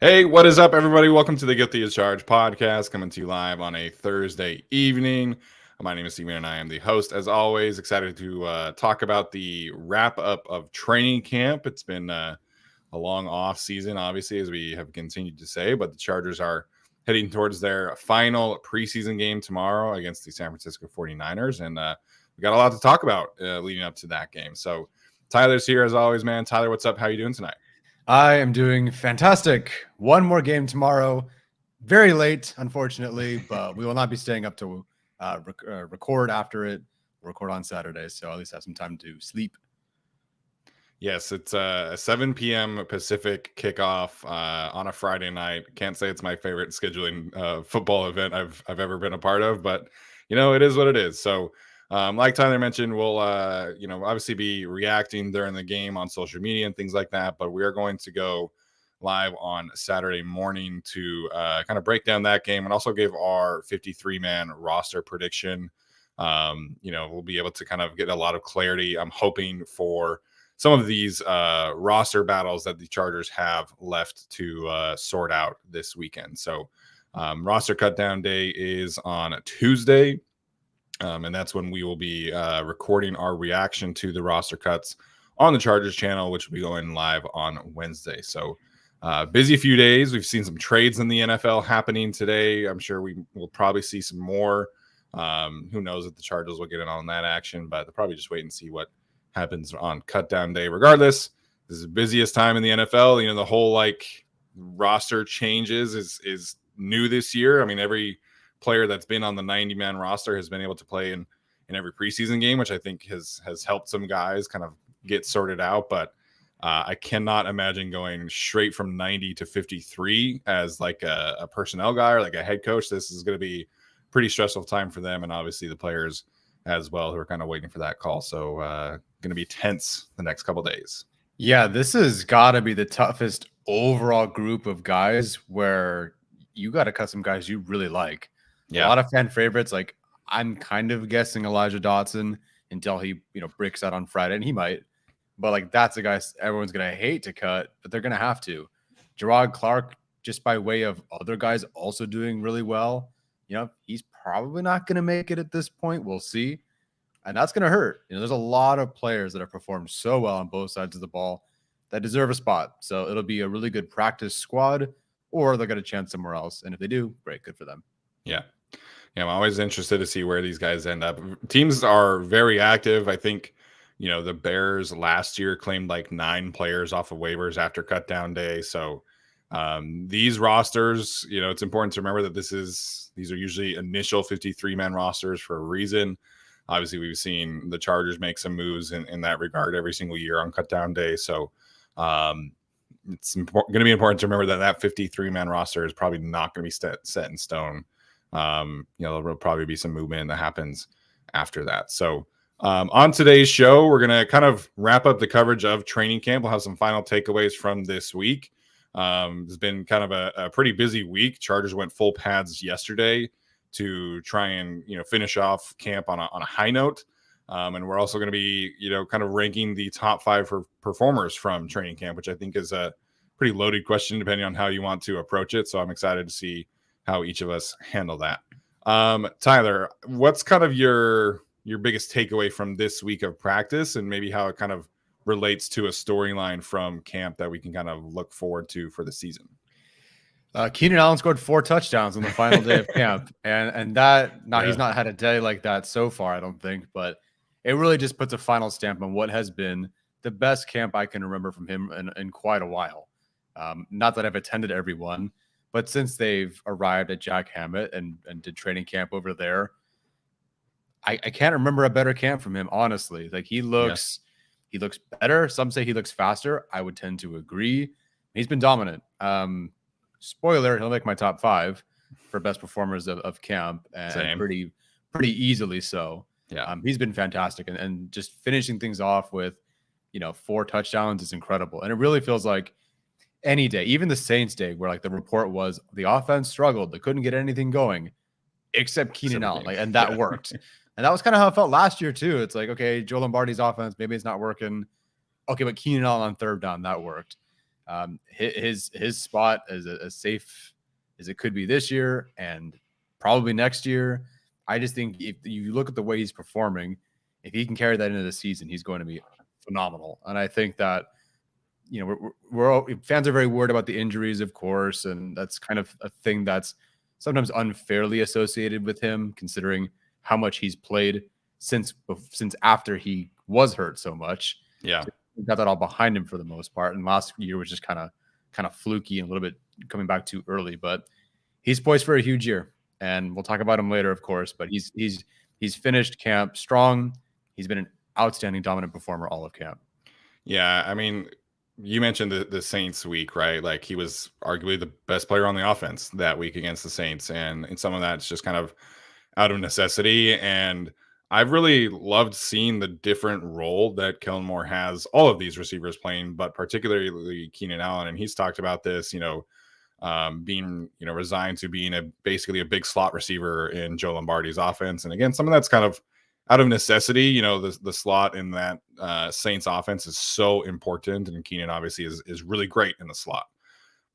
Hey, what is up, everybody? Welcome to the Guilty as Charged podcast, coming to you live on a Thursday evening. My name is Steven, and I am the host. As always, excited to talk about the wrap-up of training camp. It's been a long off season, obviously, as we have continued to say, but the Chargers are heading towards their final preseason game tomorrow against the San Francisco 49ers, and we got a lot to talk about leading up to that game. So Tyler's here, as always, man. Tyler, what's up? How you doing tonight? I am doing fantastic. One more game tomorrow. Very late, unfortunately, but we will not be staying up to record after it. We'll record on Saturday, so at least have some time to sleep. Yes, it's a 7 p.m. Pacific kickoff on a Friday night. Can't say it's my favorite scheduling football event I've ever been a part of, but it is what it is. So, like Tyler mentioned, we'll obviously be reacting during the game on social media and things like that. But we are going to go live on Saturday morning to kind of break down that game and also give our 53-man roster prediction. We'll be able to kind of get a lot of clarity. I'm hoping for some of these roster battles that the Chargers have left to sort out this weekend. So roster cutdown day is on Tuesday. And that's when we will be recording our reaction to the roster cuts on the Chargers channel, which will be going live on Wednesday. So busy few days. We've seen some trades in the NFL happening today. I'm sure we will probably see some more. Who knows if the Chargers will get in on that action, but they'll probably just wait and see what happens on cutdown day. Regardless, this is the busiest time in the NFL. The whole roster changes is new this year. I mean, every player that's been on the 90-man roster has been able to play in every preseason game, which I think has helped some guys kind of get sorted out. But I cannot imagine going straight from 90 to 53 as like a personnel guy or like a head coach. This is going to be a pretty stressful time for them, and obviously the players as well who are kind of waiting for that call. So going to be tense the next couple of days. Yeah, this has got to be the toughest overall group of guys where you got to cut some guys you really like. Yeah. A lot of fan favorites. Like I'm kind of guessing Elijah Dotson until he, breaks out on Friday, and he might. But that's a guy everyone's gonna hate to cut, but they're gonna have to. Gerard Clark, just by way of other guys also doing really well, he's probably not gonna make it at this point. We'll see, and that's gonna hurt. There's a lot of players that have performed so well on both sides of the ball that deserve a spot. So it'll be a really good practice squad, or they'll get a chance somewhere else. And if they do, great, good for them. Yeah. I'm always interested to see where these guys end up. Teams are very active. I think, the Bears last year claimed 9 players off of waivers after cutdown day. So these rosters, it's important to remember that these are usually initial 53-man rosters for a reason. Obviously, we've seen the Chargers make some moves in that regard every single year on cutdown day. So it's going to be important to remember that 53-man roster is probably not going to be set in stone. There'll probably be some movement that happens after that. So on today's show, we're going to kind of wrap up the coverage of training camp. We'll have some final takeaways from this week. It's been kind of a pretty busy week. Chargers went full pads yesterday to try and, finish off camp on a high note. And we're also going to be, kind of ranking the top 5 for performers from training camp, which I think is a pretty loaded question depending on how you want to approach it. So I'm excited to see how each of us handle that. Tyler, what's kind of your biggest takeaway from this week of practice, and maybe how it kind of relates to a storyline from camp that we can kind of look forward to for the season? Keenan Allen scored 4 touchdowns on the final day of camp, and he's not had a day like that so far, I don't think, but it really just puts a final stamp on what has been the best camp I can remember from him in quite a while. Not that I've attended every one, but since they've arrived at Jack Hammett and did training camp over there, I can't remember a better camp from him, honestly. He looks better. Some say he looks faster. I would tend to agree. He's been dominant. Spoiler, he'll make my top 5 for best performers of camp, and pretty easily so. Yeah. He's been fantastic, and just finishing things off with 4 touchdowns is incredible. And it really feels like any day, even the Saints day, where the report was the offense struggled, they couldn't get anything going except Keenan Allen, and that worked. And that was kind of how it felt last year too. It's okay, Joe Lombardi's offense, maybe it's not working. Okay, but Keenan Allen on third down, that worked. His spot as safe as it could be this year and probably next year. I just think if you look at the way he's performing, if he can carry that into the season, he's going to be phenomenal. And I think that, we're all, fans are very worried about the injuries, of course, and that's kind of a thing that's sometimes unfairly associated with him, considering how much he's played since after he was hurt so much. Yeah, so got that all behind him for the most part, and last year was just kind of fluky and a little bit coming back too early. But he's poised for a huge year, and we'll talk about him later, of course. But he's finished camp strong. He's been an outstanding, dominant performer all of camp. Yeah, I mean, you mentioned the Saints week, right? Like he was arguably the best player on the offense that week against the Saints, and some of that's just kind of out of necessity. And I've really loved seeing the different role that Kellen Moore has all of these receivers playing, but particularly Keenan Allen. And he's talked about this, being resigned to being basically a big slot receiver in Joe Lombardi's offense. And again, some of that's kind of out of necessity. The slot in that Saints offense is so important, and Keenan obviously is really great in the slot.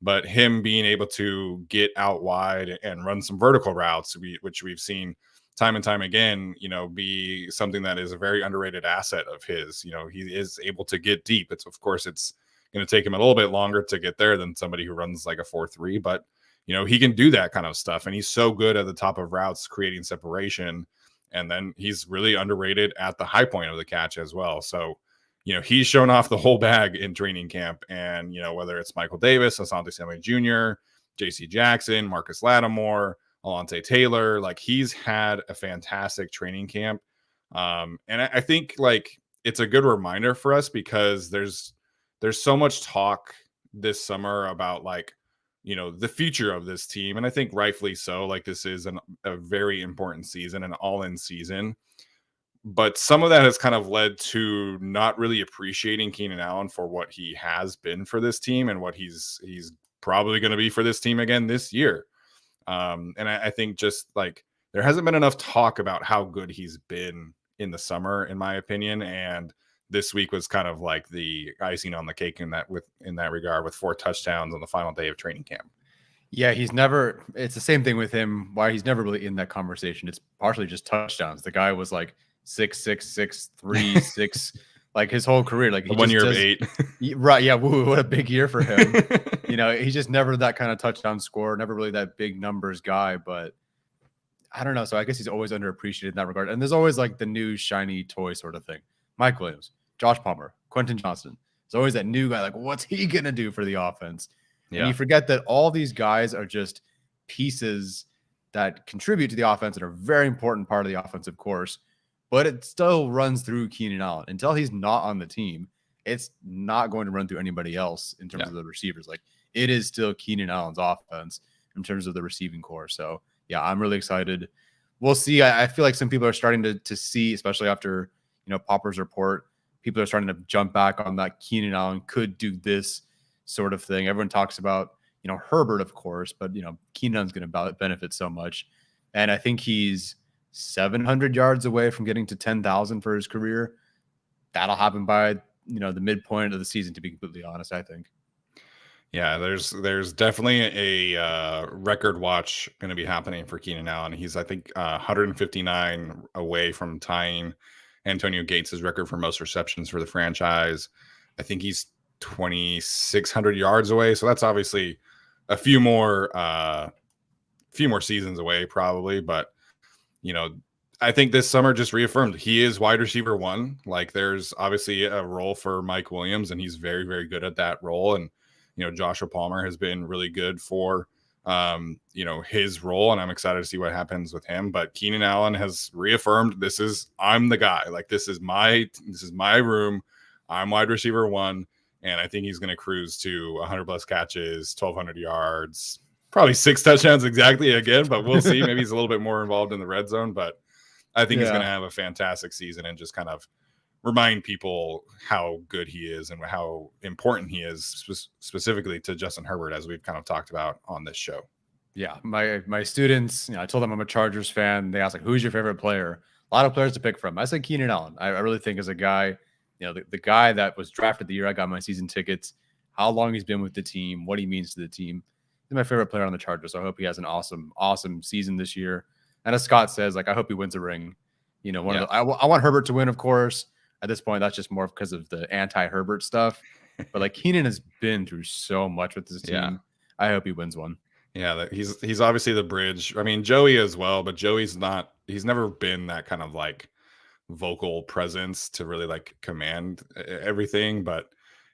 But him being able to get out wide and run some vertical routes, which we've seen time and time again, be something that is a very underrated asset of his. He is able to get deep. It's going to take him a little bit longer to get there than somebody who runs like a 4.3, but he can do that kind of stuff, and he's so good at the top of routes, creating separation. And then he's really underrated at the high point of the catch as well. So, he's shown off the whole bag in training camp. And, whether it's Michael Davis, Asante Samuel Jr., J.C. Jackson, Marcus Lattimore, Alontae Taylor, like he's had a fantastic training camp. And I think like it's a good reminder for us, because there's so much talk this summer about like, the future of this team. And I think rightfully so. Like this is a very important season, an all-in season. But some of that has kind of led to not really appreciating Keenan Allen for what he has been for this team and what he's probably going to be for this team again this year. And I think just like there hasn't been enough talk about how good he's been in the summer, in my opinion. And this week was kind of like the icing on the cake in that regard, with 4 touchdowns on the final day of training camp. Yeah, it's the same thing with him. Why he's never really in that conversation. It's partially just touchdowns. The guy was like 6'6", 6'3", 6, like his whole career. Like 1 year of 8. Right. Yeah. Woo, what a big year for him. He's just never that kind of touchdown scorer, never really that big numbers guy, but I don't know. So I guess he's always underappreciated in that regard. And there's always like the new shiny toy sort of thing. Mike Williams, Josh Palmer, Quentin Johnston. There's always that new guy. Like, what's he going to do for the offense? Yeah. And you forget that all these guys are just pieces that contribute to the offense and are a very important part of the offense, of course, but it still runs through Keenan Allen. Until he's not on the team, it's not going to run through anybody else in terms of the receivers. Like, it is still Keenan Allen's offense in terms of the receiving core. So, yeah, I'm really excited. We'll see. I feel like some people are starting to see, especially after, Popper's report, people are starting to jump back on that Keenan Allen could do this sort of thing. Everyone talks about, Herbert, of course, but, Keenan Allen's going to benefit so much. And I think he's 700 yards away from getting to 10,000 for his career. That'll happen by, the midpoint of the season, to be completely honest, I think. Yeah, there's definitely a record watch going to be happening for Keenan Allen. He's, I think, 159 away from tying Antonio Gates' record for most receptions for the franchise. I think he's 2,600 yards away. So that's obviously a few more seasons away, probably. But, I think this summer just reaffirmed he is wide receiver 1. Like, there's obviously a role for Mike Williams, and he's very, very good at that role. And, Joshua Palmer has been really good for, his role, and I'm excited to see what happens with him. But Keenan Allen has reaffirmed, I'm the guy. Like, this is my room. I'm wide receiver 1, and I think he's going to cruise to 100 plus catches, 1,200 yards, probably 6 touchdowns exactly again, but we'll see. Maybe he's a little bit more involved in the red zone, but I think he's going to have a fantastic season and just kind of remind people how good he is and how important he is specifically to Justin Herbert, as we've kind of talked about on this show. Yeah. My students, I told them I'm a Chargers fan. They asked, like, who's your favorite player? A lot of players to pick from. I said Keenan Allen. I really think as a guy, the guy that was drafted the year I got my season tickets, how long he's been with the team, what he means to the team. He's my favorite player on the Chargers. So I hope he has an awesome season this year. And as Scott says, like, I hope he wins a ring. You know, I want Herbert to win, of course. At this point, that's just more because of the anti-Herbert stuff. But like Keenan has been through so much with this team. I hope he wins one. Yeah, he's obviously the bridge. I mean, Joey as well, but he's never been that kind of like vocal presence to really like command everything. But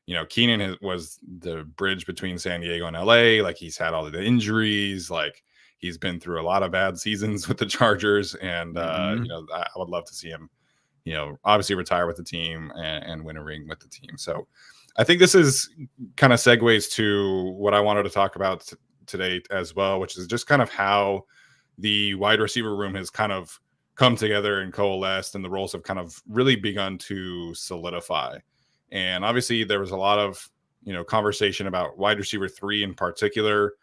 you know, Keenan was the bridge between San Diego and LA. Like he's had all of the injuries, like he's been through a lot of bad seasons with the Chargers, and you know, I would love to see him, you know, obviously retire with the team and win a ring with the team. So I think this is kind of segues to what I wanted to talk about today as well, which is just kind of how the wide receiver room has kind of come together and coalesced, and the roles have kind of really begun to solidify. And obviously there was a lot of, you know, conversation about wide receiver 3 in particular.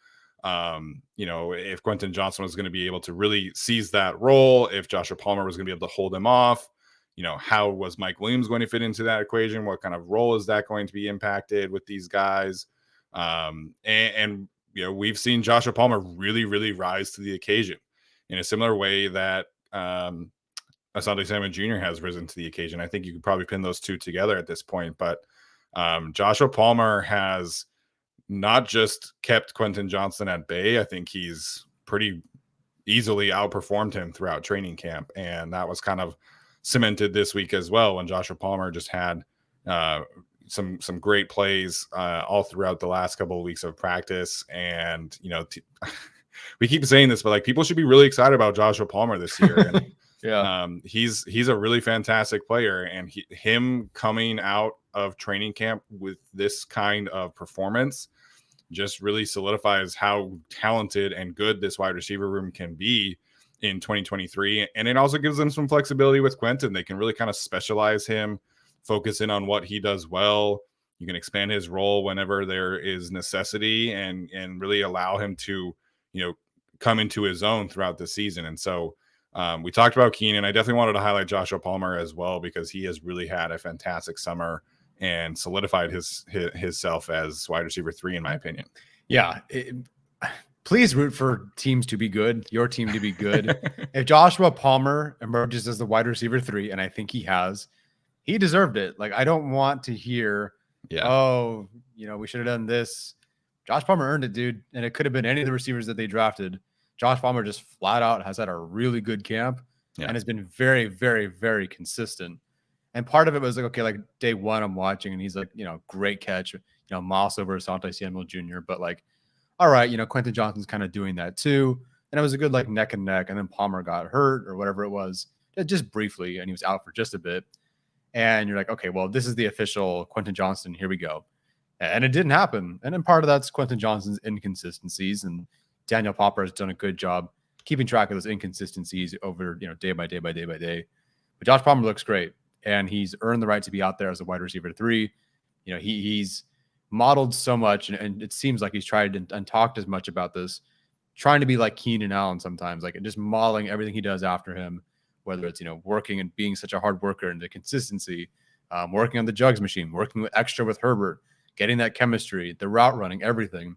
You know, if Quentin Johnson was going to be able to really seize that role, if Joshua Palmer was going to be able to hold him off, you know, how was Mike Williams going to fit into that equation? What kind of role is that going to be impacted with these guys? And you know, we've seen Joshua Palmer really rise to the occasion in a similar way that Asante Samuel Jr. has risen to the occasion. I think you could probably pin those two together at this point. But Joshua Palmer has not just kept Quentin Johnson at bay. I think he's pretty easily outperformed him throughout training camp. And that was kind of cemented this week as well, when Joshua Palmer just had some great plays all throughout the last couple of weeks of practice. And you know, we keep saying this, but like people should be really excited about Joshua Palmer this year. And, he's a really fantastic player, and him coming out of training camp with this kind of performance just really solidifies how talented and good this wide receiver room can be in 2023. And it also gives them some flexibility with Quentin. They can really kind of specialize him, focus in on what he does well. You can expand his role whenever there is necessity, and really allow him to, you know, come into his own throughout the season. And so we talked about Keenan. I definitely wanted to highlight Joshua Palmer as well, because he has really had a fantastic summer and solidified himself as wide receiver 3, in my opinion. Yeah. Please root for teams to be good, your team to be good. If Joshua Palmer emerges as the wide receiver 3, and I think he has, he deserved it. Like, I don't want to hear, oh, you know, we should have done this. Josh Palmer earned it, dude. And it could have been any of the receivers that they drafted. Josh Palmer just flat out has had a really good camp and has been very consistent. And part of it was like, okay, like day one I'm watching and he's like, you know, great catch, you know, Moss over Asante Samuel Jr. But like, all right, you know, Quentin Johnson's kind of doing that too. And it was a good like neck and neck. And then Palmer got hurt or whatever it was, just briefly, and he was out for just a bit. And you're like, okay, well, this is the official Quentin Johnson. Here we go. And it didn't happen. And then part of that's Quentin Johnson's inconsistencies, and Daniel Popper has done a good job keeping track of those inconsistencies over, you know, day by day. But Josh Palmer looks great, and he's earned the right to be out there as a wide receiver 3. You know, he's modeled so much, and it seems like he's tried and talked as much about this, trying to be like Keenan Allen sometimes, like just modeling everything he does after him, whether it's, you know, working and being such a hard worker and the consistency, working on the jugs machine, working with extra with Herbert, getting that chemistry, the route running, everything.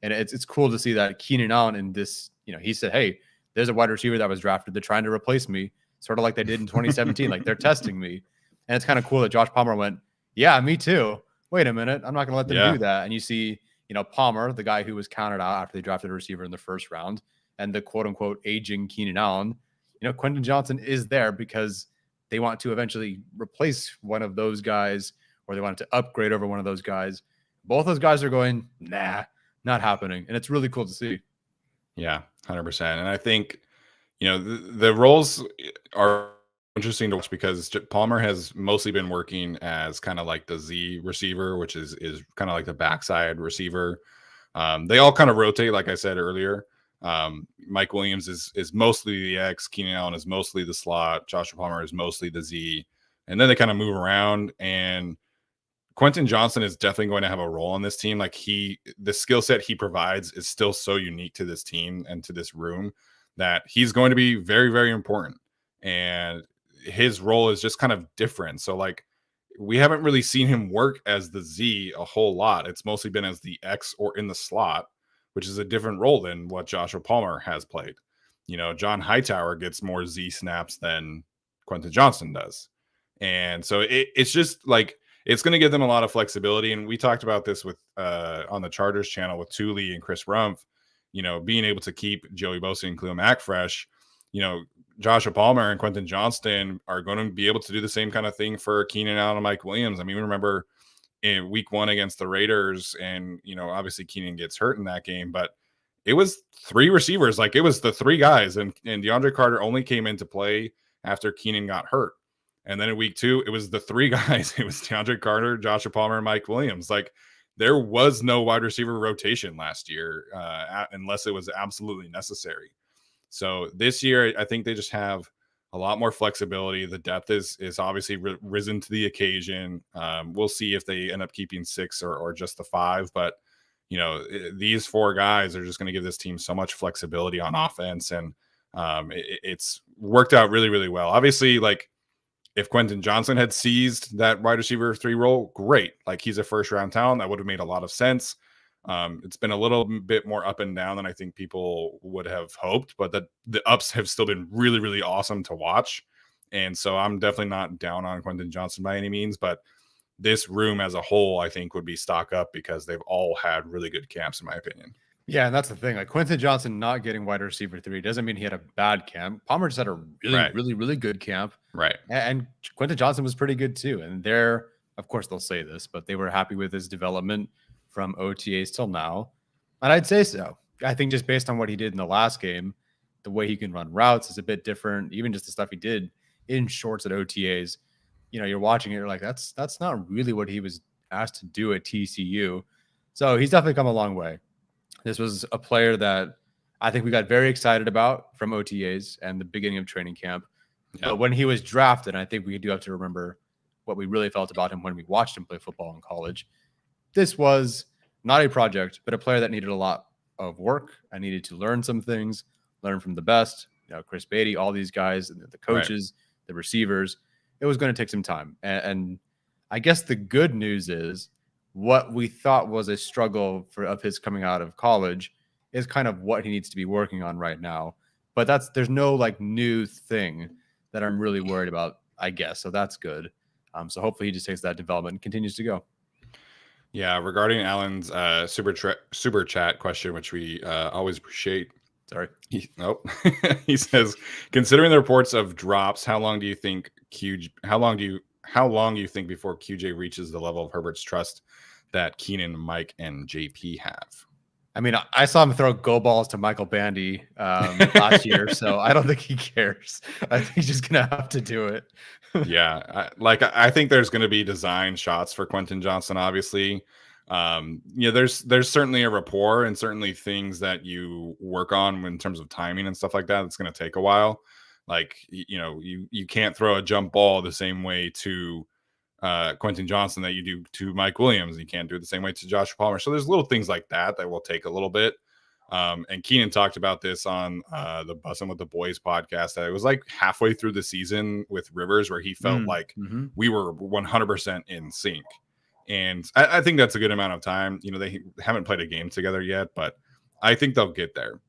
And it's cool to see that Keenan Allen in this, you know, he said, hey, there's a wide receiver that was drafted. They're trying to replace me, sort of like they did in 2017. Like, they're testing me. And it's kind of cool that Josh Palmer went, yeah, me too. Wait a minute. I'm not going to let them do that. And you see, you know, Palmer, the guy who was counted out after they drafted a receiver in the first round, and the quote unquote aging Keenan Allen, you know, Quentin Johnson is there because they want to eventually replace one of those guys, or they want to upgrade over one of those guys. Both those guys are going, nah, not happening. And it's really cool to see. Yeah, 100%. And I think, you know, the roles are interesting to watch, because Palmer has mostly been working as kind of like the Z receiver, which is kind of like the backside receiver. They all kind of rotate, like I said earlier. Mike Williams is mostly the X, Keenan Allen is mostly the slot, Joshua Palmer is mostly the Z, and then they kind of move around. And Quentin Johnson is definitely going to have a role on this team. Like, the skill set he provides is still so unique to this team and to this room that he's going to be very important. And his role is just kind of different. So like, we haven't really seen him work as the Z a whole lot. It's mostly been as the X or in the slot, which is a different role than what Joshua Palmer has played. John Hightower gets more Z snaps than Quentin Johnston does. And so it's just like, it's going to give them a lot of flexibility. And we talked about this with on the Chargers channel with Thule and Chris Rumpf, being able to keep Joey Bosa and Khalil Mack fresh. Joshua Palmer and Quentin Johnston are going to be able to do the same kind of thing for Keenan Allen and Mike Williams. I mean, remember in week 1 against the Raiders, and, obviously Keenan gets hurt in that game, but it was 3 receivers. Like, it was the 3 guys, and DeAndre Carter only came into play after Keenan got hurt. And then in week 2, it was the 3 guys. It was DeAndre Carter, Joshua Palmer, and Mike Williams. Like, there was no wide receiver rotation last year unless it was absolutely necessary. So this year, I think they just have a lot more flexibility. The depth is obviously risen to the occasion. We'll see if they end up keeping 6 or just the 5. But, these 4 guys are just going to give this team so much flexibility on offense. And it's worked out really, really well. Obviously, like, if Quentin Johnston had seized that wide receiver 3 role, great. Like, he's a first-round talent. That would have made a lot of sense. It's been a little bit more up and down than I think people would have hoped, but the ups have still been really, really awesome to watch. And so I'm definitely not down on Quentin Johnston by any means, but this room as a whole, I think, would be stock up because they've all had really good camps, in my opinion. Yeah, and that's the thing. Like, Quentin Johnston not getting wide receiver 3 doesn't mean he had a bad camp. Palmer just had a really, really good camp. Right. And Quentin Johnston was pretty good too. And of course, they'll say this, but they were happy with his development from OTAs till now. And I'd say so. I think just based on what he did in the last game, the way he can run routes is a bit different. Even just the stuff he did in shorts at OTAs, you're watching it, you're like, that's not really what he was asked to do at TCU. So he's definitely come a long way. This was a player that I think we got very excited about from OTAs and the beginning of training camp. Yep. But when he was drafted, I think we do have to remember what we really felt about him when we watched him play football in college. This was not a project, but a player that needed a lot of work. I needed to learn some things, learn from the best, Chris Beatty, all these guys, the coaches, the receivers. It was going to take some time. And I guess the good news is what we thought was a struggle of his coming out of college is kind of what he needs to be working on right now. But there's no like new thing that I'm really worried about, I guess. So that's good. So hopefully he just takes that development and continues to go. Yeah, regarding Allen's super chat question, which we always appreciate. Sorry. He says, considering the reports of drops, how long do you think before QJ reaches the level of Herbert's trust that Keenan, Mike, and JP have? I mean, I saw him throw go balls to Michael Bandy last year, so I don't think he cares. I think he's just gonna have to do it. Yeah, I think there's going to be design shots for Quentin Johnston. Obviously, there's certainly a rapport and certainly things that you work on in terms of timing and stuff like that. It's going to take a while. Like, you can't throw a jump ball the same way to Quentin Johnston that you do to Mike Williams. You can't do it the same way to Joshua Palmer. So there's little things like that will take a little bit. And Keenan talked about this on the Bussin' with the Boys podcast. That it was like halfway through the season with Rivers where he felt like we were 100% in sync. And I think that's a good amount of time. They haven't played a game together yet, but I think they'll get there.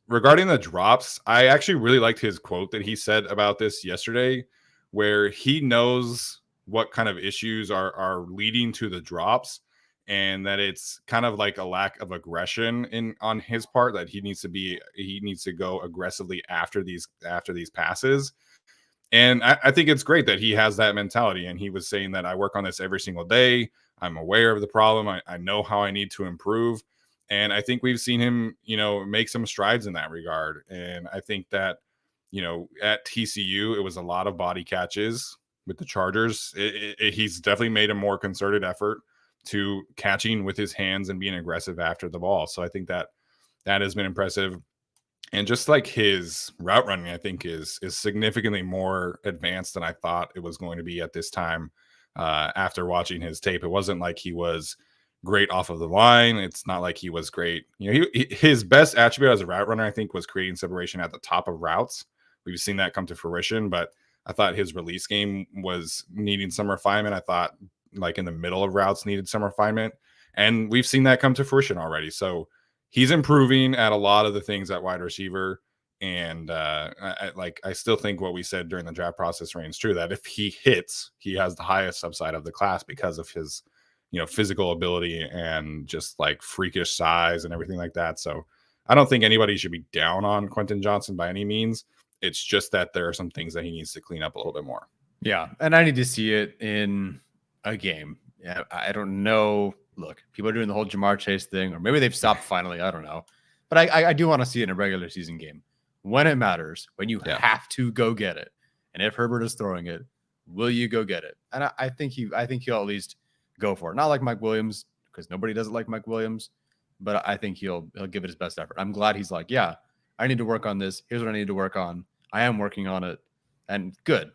Regarding the drops, I actually really liked his quote that he said about this yesterday, where he knows what kind of issues are leading to the drops, and that it's kind of like a lack of aggression on his part, that he needs to go aggressively after these passes. And I think it's great that he has that mentality. And he was saying that I work on this every single day. I'm aware of the problem. I know how I need to improve. And I think we've seen him, make some strides in that regard. And I think that, at TCU, it was a lot of body catches with the Chargers. He's definitely made a more concerted effort to catching with his hands and being aggressive after the ball. So I think that has been impressive. And just like his route running, I think is significantly more advanced than I thought it was going to be at this time. After watching his tape, it wasn't like he was great off of the line. It's not like he was great. His best attribute as a route runner, I think, was creating separation at the top of routes. We've seen that come to fruition, but I thought his release game was needing some refinement. I thought like in the middle of routes needed some refinement. And we've seen that come to fruition already. So he's improving at a lot of the things at wide receiver. And I still think what we said during the draft process reigns true, that if he hits, he has the highest upside of the class because of his, physical ability and just like freakish size and everything like that. So I don't think anybody should be down on Quentin Johnson by any means. It's just that there are some things that he needs to clean up a little bit more. Yeah, and I need to see it in a game. Yeah, I don't know. Look, people are doing the whole Jamar Chase thing, or maybe they've stopped finally. I don't know. But I do want to see it in a regular season game. When it matters, when you have to go get it. And if Herbert is throwing it, will you go get it? And I think he'll at least go for it. Not like Mike Williams, because nobody does it like Mike Williams, but I think he'll give it his best effort. I'm glad he's like, yeah, I need to work on this. Here's what I need to work on. I am working on it. And good,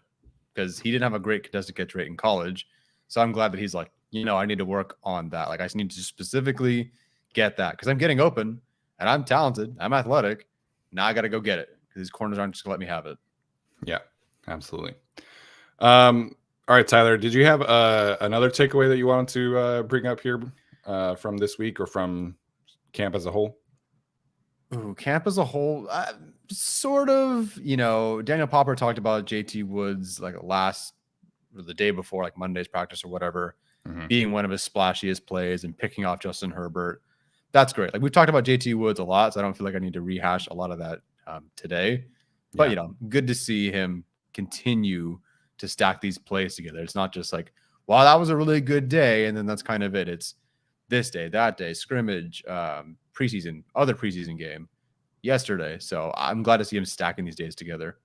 because he didn't have a great contested catch rate in college. So I'm glad that he's like, I need to work on that. Like, I just need to specifically get that because I'm getting open and I'm talented. I'm athletic. Now I got to go get it because these corners aren't just going to let me have it. Yeah, absolutely. All right, Tyler, did you have another takeaway that you wanted to bring up here from this week or from camp as a whole? Ooh, camp as a whole, sort of, Daniel Popper talked about JT Woods like the day before, like Monday's practice or whatever, being one of his splashiest plays and picking off Justin Herbert. That's great. Like we've talked about JT Woods a lot, so I don't feel like I need to rehash a lot of that today. But, good to see him continue to stack these plays together. It's not just like, wow, that was a really good day, and then that's kind of it. It's this day, that day, scrimmage, preseason, other preseason game, yesterday. So I'm glad to see him stacking these days together.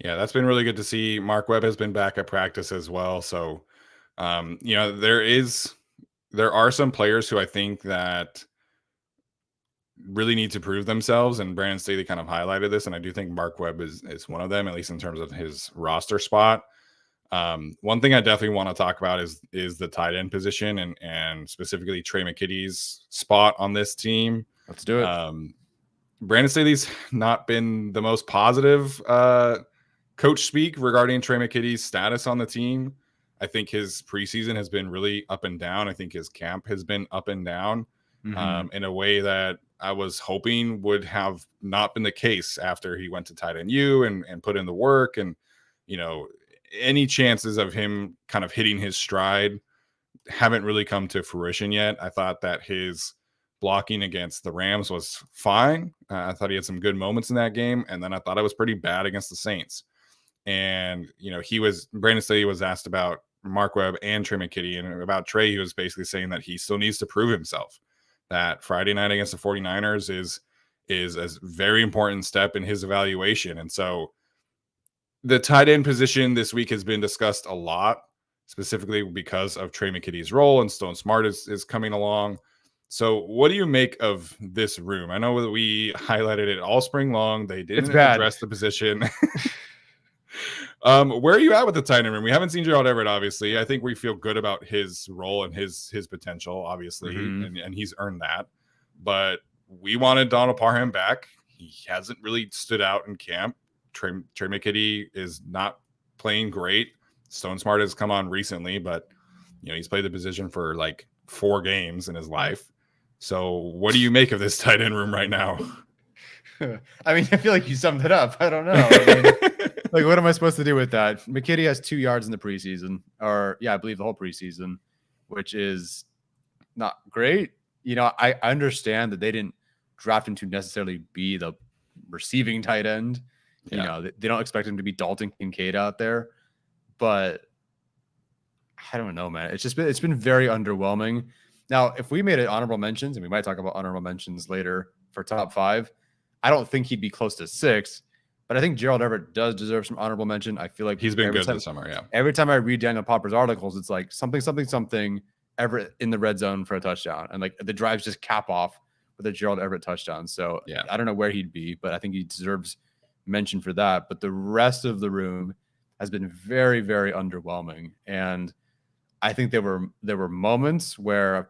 Yeah, that's been really good to see. Mark Webb has been back at practice as well. So, there are some players who I think that really need to prove themselves, and Brandon Staley kind of highlighted this, and I do think Mark Webb is one of them, at least in terms of his roster spot. One thing I definitely want to talk about is the tight end position and specifically Trey McKitty's spot on this team. Let's do it. Brandon Staley's not been the most positive coach speak regarding Trey McKitty's status on the team. I think his preseason has been really up and down. I think his camp has been up and down in a way that I was hoping would have not been the case after he went to tight end U and put in the work. And, any chances of him kind of hitting his stride haven't really come to fruition yet. I thought that his blocking against the Rams was fine. I thought he had some good moments in that game. And then I thought it was pretty bad against the Saints. And, Brandon Staley was asked about Mark Webb and Trey McKitty, and about Trey, he was basically saying that he still needs to prove himself. That Friday night against the 49ers is a very important step in his evaluation. And so the tight end position this week has been discussed a lot, specifically because of Trey McKitty's role, and Stone Smart is coming along. So what do you make of this room? I know that we highlighted it all spring long. They didn't address the position. Where are you at with the tight end room? We haven't seen Gerald Everett, obviously. I think we feel good about his role and his potential, obviously, and he's earned that. But we wanted Donald Parham back. He hasn't really stood out in camp. Trey McKitty is not playing great. Stone Smart has come on recently, but he's played the position for like 4 games in his life. So what do you make of this tight end room right now? I mean, I feel like you summed it up. I don't know. I mean, like, what am I supposed to do with that? McKitty has 2 yards in the preseason, or I believe the whole preseason, which is not great. I understand that they didn't draft him to necessarily be the receiving tight end. They don't expect him to be Dalton Kincaid out there, but I don't know, man. It's been very underwhelming. Now, if we made it honorable mentions, and we might talk about honorable mentions later for top 5, I don't think he'd be close to 6, but I think Gerald Everett does deserve some honorable mention. I feel like he's been good this summer. Yeah. Every time I read Daniel Popper's articles, it's like something Everett in the red zone for a touchdown, and like the drives just cap off with a Gerald Everett touchdown. So I don't know where he'd be, but I think he deserves mention for that. But the rest of the room has been very, very underwhelming, and I think there were moments where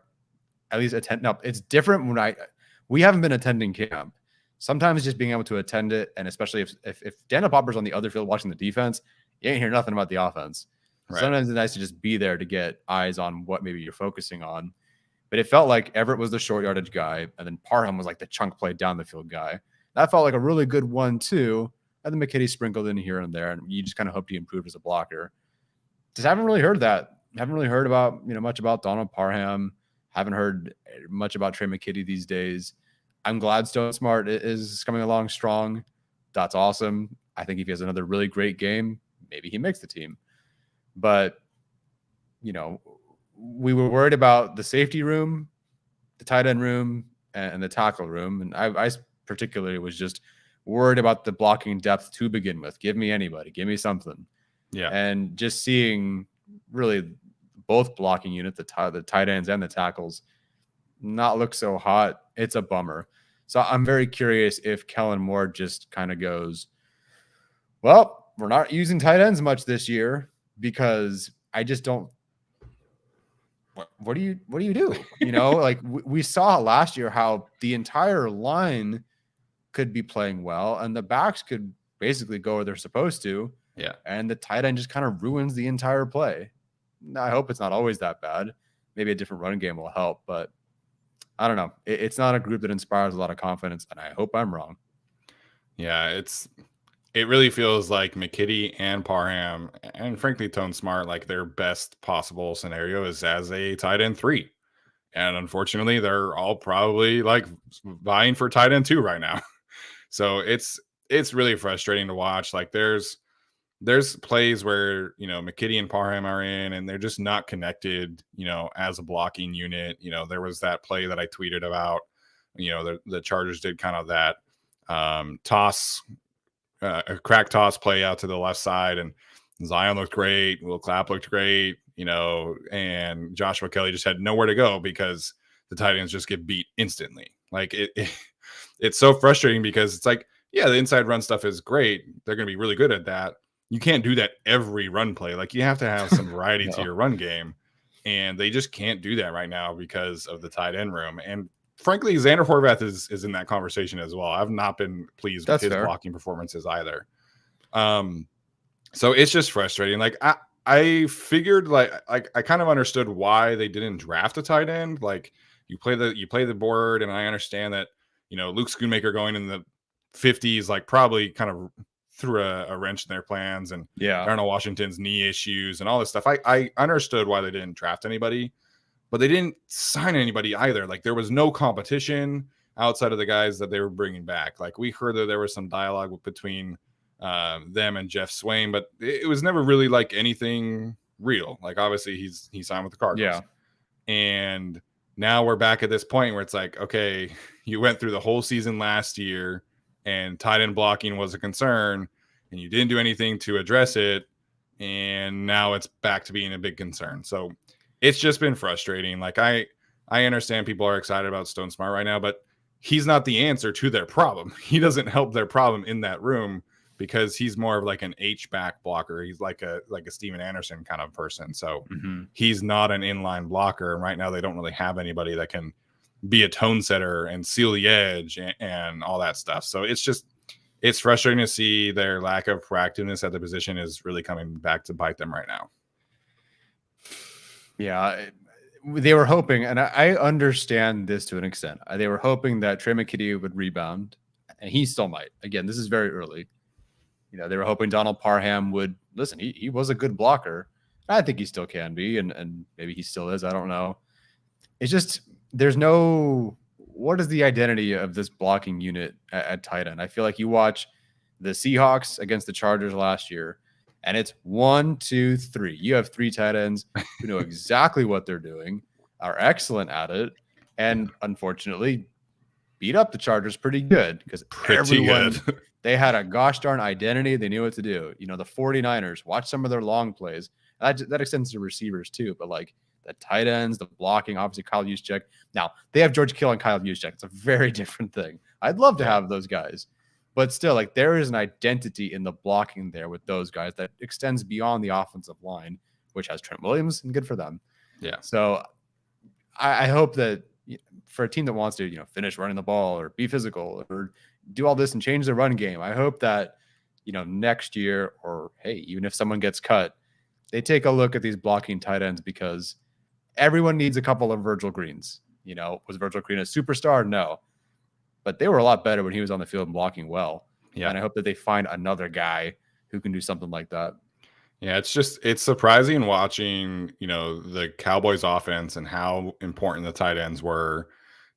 at least it's different when we haven't been attending camp. Sometimes just being able to attend it, and especially if Daniel Popper's on the other field watching the defense, you ain't hear nothing about the offense. Right. Sometimes it's nice to just be there to get eyes on what maybe you're focusing on. But it felt like Everett was the short yardage guy, and then Parham was like the chunk play down the field guy. That felt like a really good 1-2. And then McKitty sprinkled in here and there, and you just kind of hoped he improved as a blocker. Just haven't really heard that. Haven't really heard about, much about Donald Parham. Haven't heard much about Trey McKitty these days. I'm glad Stone Smart is coming along strong. That's awesome. I think if he has another really great game, maybe he makes the team. But, we were worried about the safety room, the tight end room, and the tackle room. And I particularly was just worried about the blocking depth to begin with. Give me anybody. Give me something. Yeah. And just seeing really both blocking units, the tight ends and the tackles, not look so hot. It's a bummer. So I'm very curious if Kellen Moore just kind of goes, well, we're not using tight ends much this year because I just don't. What do you do? Like we saw last year how the entire line could be playing well and the backs could basically go where they're supposed to. Yeah. And the tight end just kind of ruins the entire play. I hope it's not always that bad. Maybe a different run game will help, but I don't know. It's not a group that inspires a lot of confidence, and I hope I'm wrong. Yeah, it really feels like McKitty and Parham, and frankly Tone Smart, like their best possible scenario is as a tight end 3. And unfortunately, they're all probably like vying for tight end 2 right now. So it's really frustrating to watch. Like there's plays where, McKitty and Parham are in and they're just not connected, as a blocking unit. There was that play that I tweeted about, the Chargers did kind of that toss, a crack toss play out to the left side, and Zion looked great. Will Clapp looked great, and Joshua Kelly just had nowhere to go because the tight ends just get beat instantly. Like it's so frustrating because it's like, yeah, the inside run stuff is great. They're going to be really good at that. You can't do that every run play. Like you have to have some variety to your run game. And they just can't do that right now because of the tight end room. And frankly, Xander Horvath is in that conversation as well. I've not been pleased with his blocking performances either. So it's just frustrating. Like I figured like I kind of understood why they didn't draft a tight end. Like you play the board, and I understand that, Luke Schoonmaker going in the 50s, like probably kind of threw a wrench in their plans, and Darnell Washington's knee issues and all this stuff. I understood why they didn't draft anybody, but they didn't sign anybody either. Like there was no competition outside of the guys that they were bringing back. Like we heard that there was some dialogue between them and Jeff Swain, but it was never really like anything real. Like obviously he signed with the Cardinals. Yeah. And now we're back at this point where it's like, okay, you went through the whole season last year and tight end blocking was a concern and you didn't do anything to address it. And now it's back to being a big concern. So it's just been frustrating. Like I understand people are excited about Stone Smart right now, but he's not the answer to their problem. He doesn't help their problem in that room because he's more of like an H-back blocker. He's like a Steven Anderson kind of person. So he's not an inline blocker. And right now they don't really have anybody that can be a tone setter and seal the edge and all that stuff. So it's frustrating to see their lack of proactiveness at the position is really coming back to bite them right now. Yeah, they were hoping, and I understand this to an extent. They were hoping that Trey McKitty would rebound, and he still might. Again, this is very early. They were hoping Donald Parham would listen. He was a good blocker. I think he still can be, and maybe he still is. I don't know. It's just there's no. What is the identity of this blocking unit at tight end? I feel like you watch the Seahawks against the Chargers last year, and it's 1, 2, 3. You have 3 tight ends who know exactly what they're doing, are excellent at it, and unfortunately beat up the Chargers pretty good because everyone they had a gosh darn identity. They knew what to do. The 49ers, watch some of their long plays. That extends to receivers too, but like the tight ends, the blocking, obviously Kyle Juszczyk. Now, they have George Kittle and Kyle Juszczyk. It's a very different thing. I'd love to have those guys. But still, like there is an identity in the blocking there with those guys that extends beyond the offensive line, which has Trent Williams, and good for them. Yeah. So I hope that for a team that wants to, finish running the ball or be physical or do all this and change the run game, I hope that next year, or hey, even if someone gets cut, they take a look at these blocking tight ends because everyone needs a couple of Virgil Greens. Was Virgil Green a superstar? No, but they were a lot better when he was on the field and blocking well. Yeah. And I hope that they find another guy who can do something like that. Yeah, it's surprising watching, the Cowboys offense and how important the tight ends were.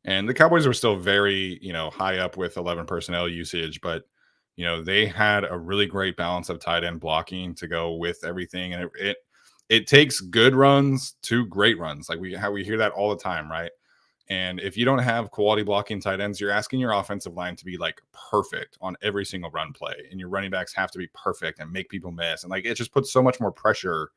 And the Cowboys were still very, high up with 11 personnel usage, but they had a really great balance of tight end blocking to go with everything. And it takes good runs to great runs. Like we hear that all the time, right? And if you don't have quality blocking tight ends, you're asking your offensive line to be like perfect on every single run play. And your running backs have to be perfect and make people miss. And like it just puts so much more pressure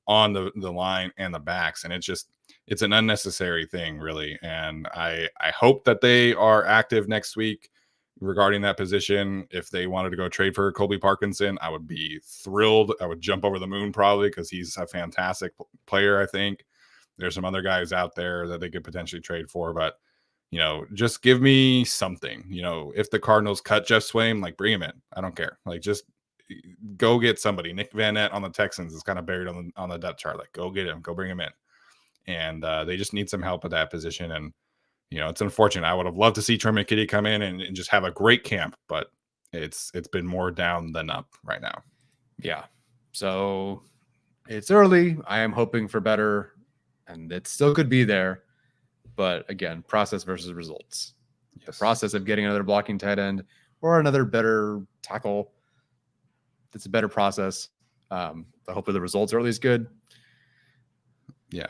on the line and the backs. And it's an unnecessary thing, really. And I hope that they are active next week regarding that position. If they wanted to go trade for Colby Parkinson, I would be thrilled. I would jump over the moon probably because he's a fantastic player, I think. There's some other guys out there that they could potentially trade for, but just give me something. If the Cardinals cut Jeff Swaim, like bring him in. I don't care. Like just go get somebody. Nick Van Nett on the Texans is kind of buried on the depth chart. Like go get him, go bring him in. And they just need some help at that position. And it's unfortunate. I would have loved to see Trey McKitty come in and just have a great camp, but it's been more down than up right now. Yeah. So it's early. I am hoping for better. And it still could be there. But again, process versus results. Yes. The process of getting another blocking tight end or another better tackle, it's a better process. Hopefully the results are at least good. Yeah.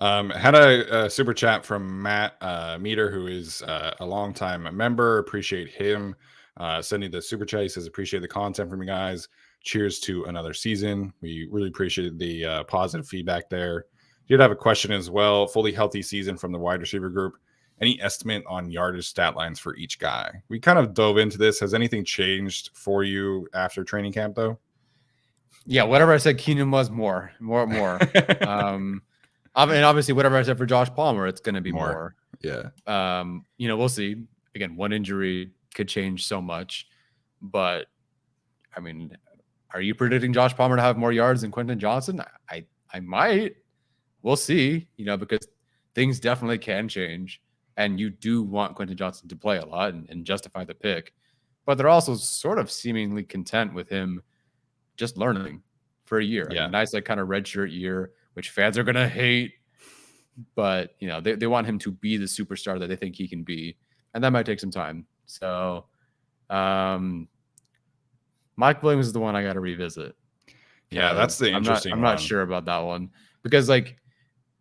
Had a super chat from Matt Meter, who is a longtime member. Appreciate him sending the super chat. He says, appreciate the content from you guys. Cheers to another season. We really appreciate the positive feedback there. Did have a question as well. Fully healthy season from the wide receiver group. Any estimate on yardage stat lines for each guy? We kind of dove into this. Has anything changed for you after training camp, though? Yeah, whatever I said, Keenan was more. And obviously, whatever I said for Josh Palmer, it's going to be more. Yeah. We'll see. Again, one injury could change so much, but I mean, are you predicting Josh Palmer to have more yards than Quentin Johnson? I might. We'll see, because things definitely can change. And you do want Quentin Johnson to play a lot and justify the pick. But they're also sort of seemingly content with him just learning for a year. Yeah. Nice, kind of redshirt year, which fans are going to hate. But, they want him to be the superstar that they think he can be. And that might take some time. So Mike Williams is the one I got to revisit. Yeah, that's the interesting I'm not sure about that one. Because,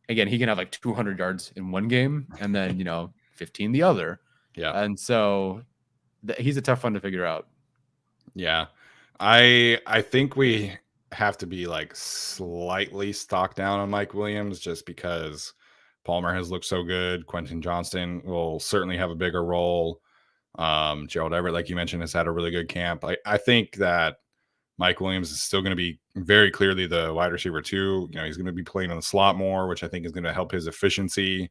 again, he can have 200 yards in one game and then, 15 the other. Yeah. And so he's a tough one to figure out. Yeah. I think we have to be slightly stocked down on Mike Williams just because Palmer has looked so good. Quentin Johnston will certainly have a bigger role. Gerald Everett, like you mentioned, has had a really good camp. I think that Mike Williams is still going to be very clearly the wide receiver too. He's going to be playing in the slot more, which I think is going to help his efficiency.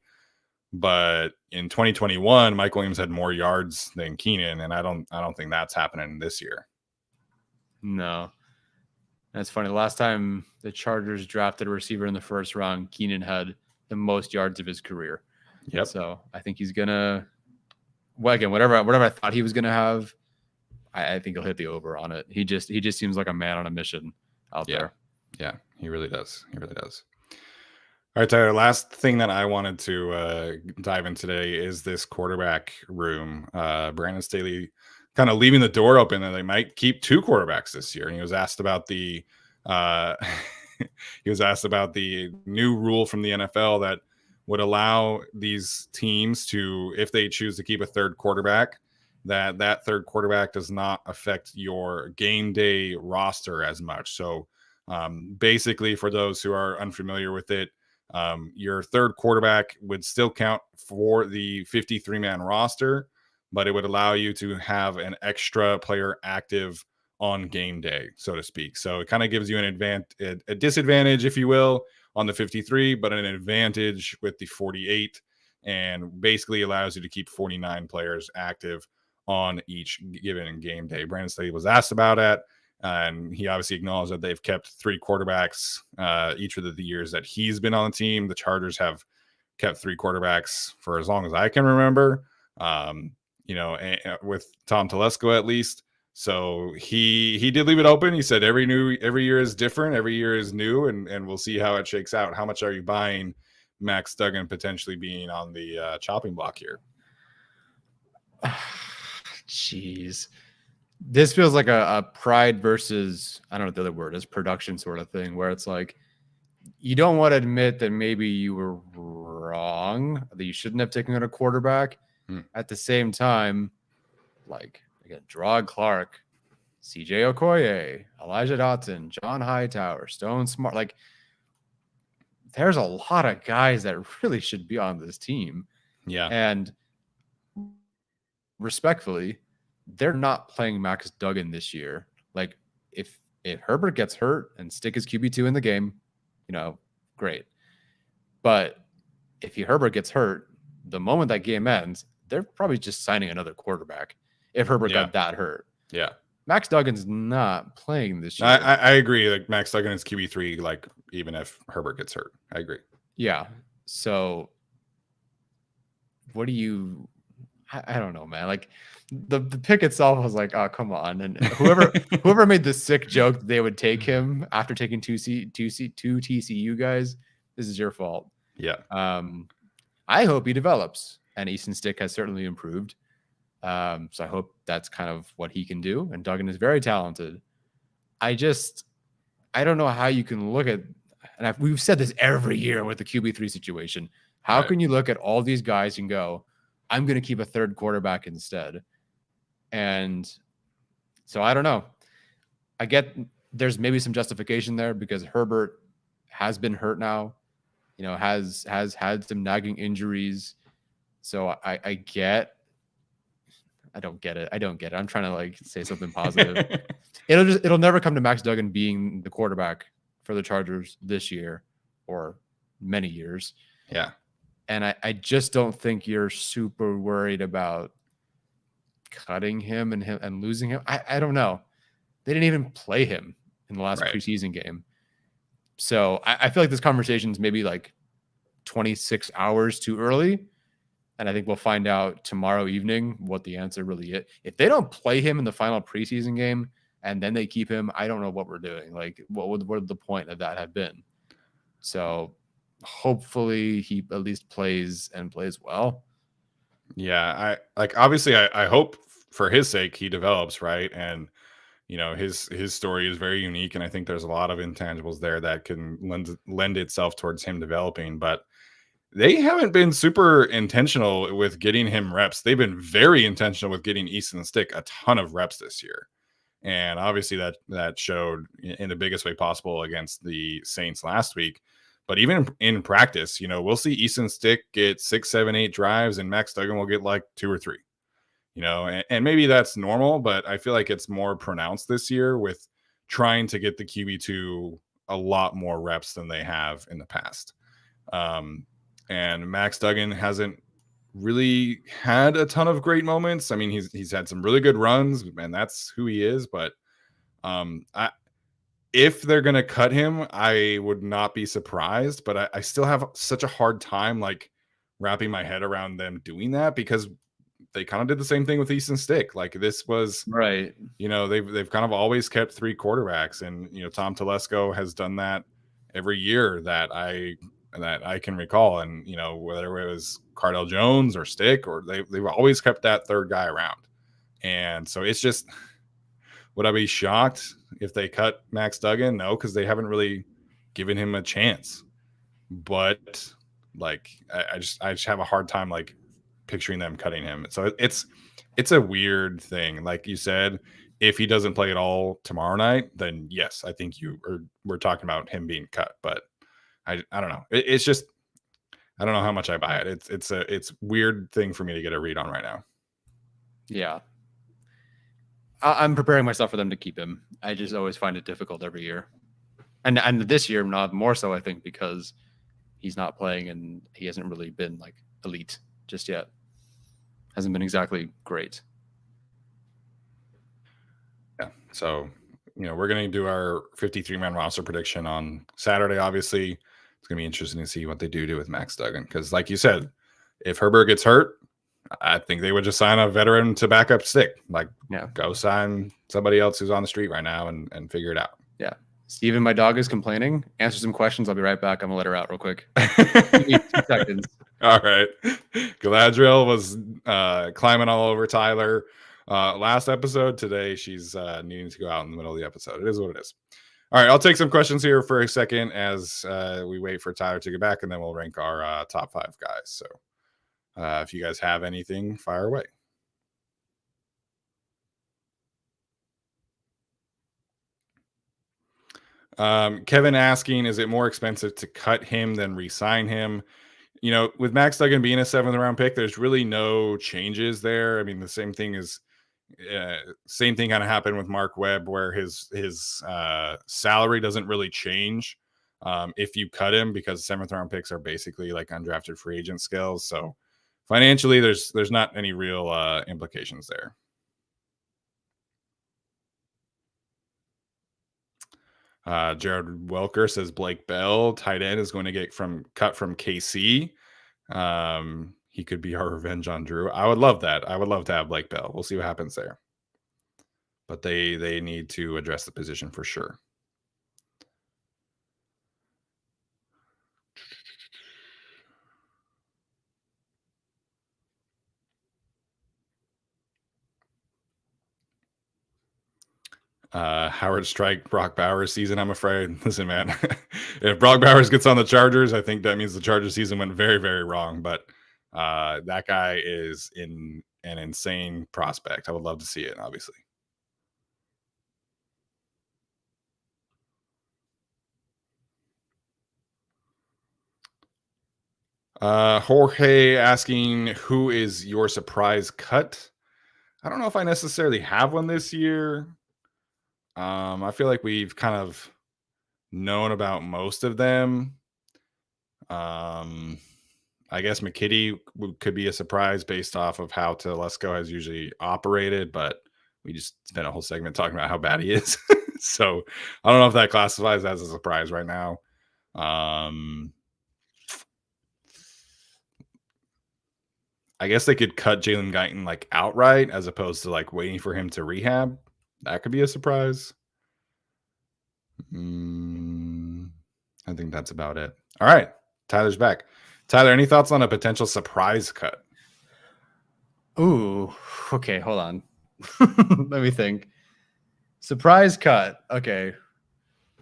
But in 2021, Mike Williams had more yards than Keenan, and I don't think that's happening this year. No. That's funny. The last time the Chargers drafted a receiver in the first round, Keenan had the most yards of his career. Yep. So I think he's gonna whatever I thought he was gonna have, I think he'll hit the over on it. He just seems like a man on a mission out there. Yeah, he really does. He really does. All right, Tyler, last thing that I wanted to dive in today is this quarterback room. Brandon Staley kind of leaving the door open that they might keep two quarterbacks this year. And he was asked about the new rule from the NFL that would allow these teams to, if they choose to keep a third quarterback, that third quarterback does not affect your game day roster as much. So basically, for those who are unfamiliar with it, your third quarterback would still count for the 53-man roster, but it would allow you to have an extra player active on game day, so to speak. So it kind of gives you a disadvantage, if you will, on the 53, but an advantage with the 48, and basically allows you to keep 49 players active on each given game day. Brandon Staley was asked about it, and he obviously acknowledged that they've kept 3 quarterbacks each of the years that he's been on the team. The Chargers have kept 3 quarterbacks for as long as I can remember, with Tom Telesco at least. So he did leave it open. He said every year is different, every year is new, and we'll see how it shakes out. How much are you buying Max Duggan potentially being on the chopping block here? Jeez. This feels like a pride versus, I don't know what the other word is, production sort of thing, where it's like you don't want to admit that maybe you were wrong, that you shouldn't have taken a quarterback. At the same time, like, again, Gerard Clark, CJ Okoye, Elijah Dotson, John Hightower, Stone Smart. Like, there's a lot of guys that really should be on this team. Yeah. And respectfully, they're not playing Max Duggan this year. Like, if Herbert gets hurt and Stick is QB2 in the game, great. But if Herbert gets hurt, the moment that game ends, they're probably just signing another quarterback if Herbert got that hurt. Yeah. Max Duggan's not playing this year. I agree. Like, Max Duggan is QB3, like, even if Herbert gets hurt. I agree. Yeah. So what do you – I don't know, man. Like, the pick itself was like, oh, come on. And whoever made the sick joke that they would take him after taking two TCU guys, this is your fault. Yeah. I hope he develops, and Easton Stick has certainly improved. So I hope that's kind of what he can do. And Duggan is very talented. I don't know how you can look at, and we've said this every year with the QB3 situation. How can you look at all these guys and go, I'm going to keep a third quarterback instead? And so I don't know. I get there's maybe some justification there because Herbert has been hurt now, has had some nagging injuries. So I don't get it. I'm trying to like say something positive. It'll never come to Max Duggan being the quarterback for the Chargers this year or many years. Yeah. And I just don't think you're super worried about cutting him and losing him. I don't know. They didn't even play him in the last preseason game. So I feel like this conversation is maybe like 26 hours too early. And I think we'll find out tomorrow evening what the answer really is. If they don't play him in the final preseason game and then they keep him, I don't know what we're doing. Like, what would the point of that have been? So hopefully he at least plays and plays well. Yeah. Obviously I hope for his sake he develops, right? And, his story is very unique. And I think there's a lot of intangibles there that can lend itself towards him developing. But they haven't been super intentional with getting him reps. They've been very intentional with getting Easton Stick a ton of reps this year. And obviously that showed in the biggest way possible against the Saints last week. But even in practice, we'll see Easton Stick get 6, 7, 8 drives and Max Duggan will get like 2 or 3, and maybe that's normal, but I feel like it's more pronounced this year with trying to get the QB2 a lot more reps than they have in the past. And Max Duggan hasn't really had a ton of great moments. I mean, he's had some really good runs, and that's who he is. But if they're going to cut him, I would not be surprised. But I still have such a hard time like wrapping my head around them doing that because they kind of did the same thing with Easton Stick. Like this was right. They've kind of always kept 3 quarterbacks, and Tom Telesco has done that every year that I can recall. And whether it was Cardell Jones or Stick, or they've always kept that third guy around. And so it's just, would I be shocked if they cut Max Duggan? No, because they haven't really given him a chance. But like I just have a hard time like picturing them cutting him. So it's a weird thing. Like you said, if he doesn't play at all tomorrow night, then yes, I think we're talking about him being cut. But I don't know. It's just, I don't know how much I buy it. It's weird thing for me to get a read on right now. Yeah. I'm preparing myself for them to keep him. I just always find it difficult every year. And this year, not more so, I think, because he's not playing and he hasn't really been like elite just yet. Hasn't been exactly great. Yeah. So, we're going to do our 53-man roster prediction on Saturday. Obviously, it's going to be interesting to see what they do with Max Duggan. Because, like you said, if Herbert gets hurt, I think they would just sign a veteran to back up Stick. Like, go sign somebody else who's on the street right now and figure it out. Yeah. Steven, my dog is complaining. Answer some questions. I'll be right back. I'm going to let her out real quick. 2 seconds. All right. Galadriel was climbing all over Tyler last episode. Today, she's needing to go out in the middle of the episode. It is what it is. All right. I'll take some questions here for a second as we wait for Tyler to get back, and then we'll rank our top 5 guys. So if you guys have anything, fire away. Kevin asking, is it more expensive to cut him than re-sign him? With Max Duggan being a 7th round pick, there's really no changes there. I mean, the same thing kind of happened with Mark Webb, where his salary doesn't really change if you cut him, because 7th round picks are basically like undrafted free agent skills. So financially, there's not any real implications there. Jared Welker says Blake Bell, tight end, is going to get cut from KC. He could be our revenge on Drew. I would love that. I would love to have Blake Bell. We'll see what happens there. But they need to address the position for sure. Howard Strike, Brock Bowers season, I'm afraid. Listen, man, if Brock Bowers gets on the Chargers, I think that means the Chargers season went very, very wrong. But that guy is an insane prospect. I would love to see it, obviously. Jorge asking, who is your surprise cut? I don't know if I necessarily have one this year. I feel like we've kind of known about most of them. I guess McKitty could be a surprise based off of how Telesco has usually operated, but we just spent a whole segment talking about how bad he is. So I don't know if that classifies as a surprise right now. I guess they could cut Jalen Guyton like outright as opposed to like waiting for him to rehab. That could be a surprise. I think that's about it. All right. Tyler's back. Tyler, any thoughts on a potential surprise cut? Ooh, okay. Hold on. Let me think. Surprise cut. Okay.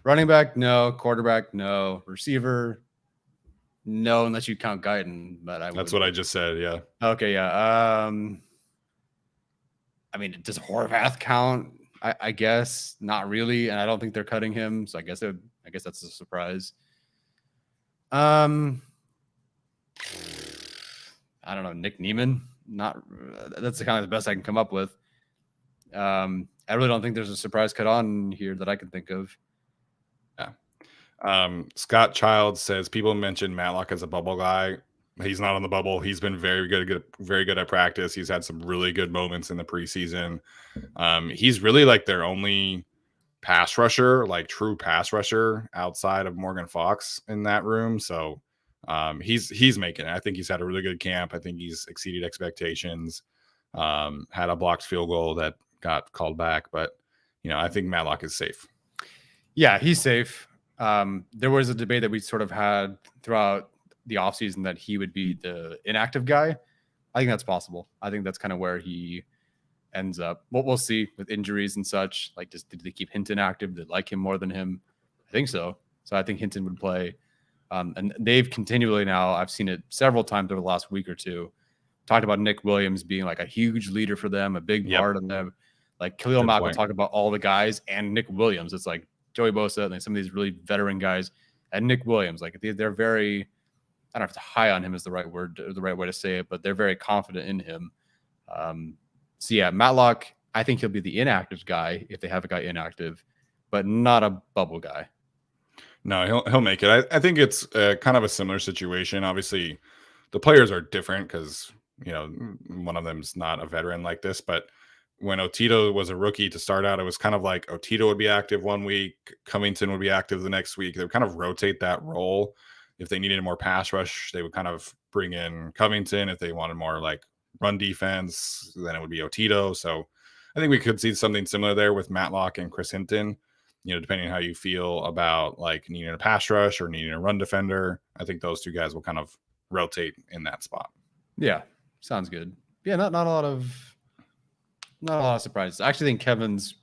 Running back, no. Quarterback, no. Receiver, no, unless you count Guyton. But that's what I just said. Yeah. Okay. Yeah. I mean, does Horvath count? I guess not really, and I don't think they're cutting him, so I guess that's a surprise. I don't know, Nick Neiman. That's kind of the best I can come up with. I really don't think there's a surprise cut on here that I can think of. Yeah. Scott Child says people mention Matlock as a bubble guy. He's not on the bubble. He's been very good at practice. He's had some really good moments in the preseason. He's really like their only pass rusher, like true pass rusher outside of Morgan Fox in that room. So he's making it. I think he's had a really good camp. I think he's exceeded expectations. Had a blocked field goal that got called back, but I think Matlock is safe. Yeah, he's safe. There was a debate that we sort of had throughout the offseason that he would be the inactive guy. I think that's possible. I think that's kind of where he ends up. We'll see with injuries and such. Like, did they keep Hinton active? Did they like him more than him? I think so. So I think Hinton would play. And they've continually now, I've seen it several times over the last week or two, talked about Nick Williams being like a huge leader for them, a big part of them. Like Khalil Mack will talk about all the guys and Nick Williams. It's like Joey Bosa and some of these really veteran guys and Nick Williams. Like they're very, I don't know if high on him is the right word, or the right way to say it, but they're very confident in him. So yeah, Matlock, I think he'll be the inactive guy if they have a guy inactive, but not a bubble guy. No, he'll make it. I think it's kind of a similar situation. Obviously, the players are different because one of them's not a veteran like this, but when Otito was a rookie to start out, it was kind of like Otito would be active one week, Covington would be active the next week. They would kind of rotate that role. If they needed more pass rush, they would kind of bring in Covington. If they wanted more like run defense, then it would be Otito. So I think we could see something similar there with Matlock and Chris Hinton. Depending on how you feel about like needing a pass rush or needing a run defender, I think those two guys will kind of rotate in that spot. Yeah, sounds good. Yeah, not a lot of surprises. I actually think Kevin's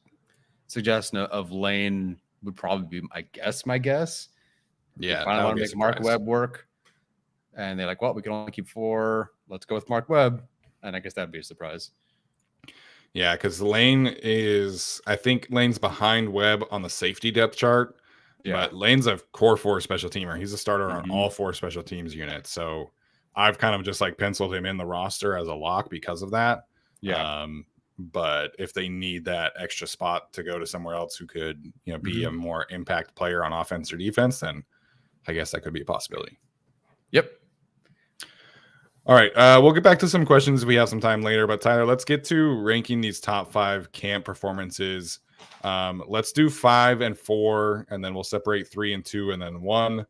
suggestion of Lane would probably be my guess. Yeah, they finally want to make Mark Webb work, and they're like, well, we can only keep 4. Let's go with Mark Webb, and I guess that'd be a surprise. Yeah, because I think Lane's behind Webb on the safety depth chart. Yeah. But Lane's a core 4 special teamer. He's a starter on all 4 special teams units. So I've kind of just like penciled him in the roster as a lock because of that. Yeah. But if they need that extra spot to go to somewhere else who could, be a more impact player on offense or defense, then I guess that could be a possibility. Yep. All right, we'll get back to some questions if we have some time later. But Tyler, let's get to ranking these top 5 camp performances. Let's do 5 and 4, and then we'll separate 3 and 2, and then 1.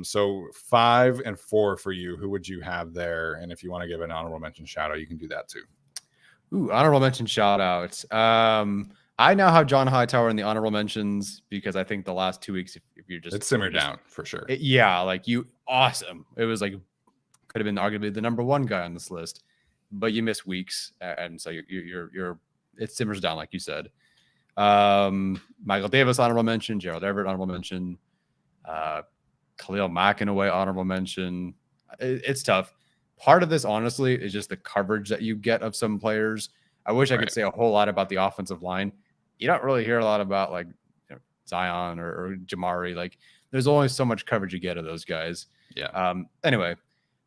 So 5 and 4 for you. Who would you have there? And if you want to give an honorable mention shout out, you can do that too. Ooh, honorable mention shout outs. I now have John Hightower in the honorable mentions because I think the last 2 weeks, if you're just it simmered down for sure. Awesome. It was like could have been arguably the number 1 guy on this list, but you miss weeks, and so you're it simmers down like you said. Michael Davis honorable mention, Gerald Everett honorable mention, Khalil Mack in a way honorable mention. It's tough. Part of this, honestly, is just the coverage that you get of some players. I wish I could say a whole lot about the offensive line. You don't really hear a lot about like Zion or Jamari. Like there's only so much coverage you get of those guys. Yeah. Anyway,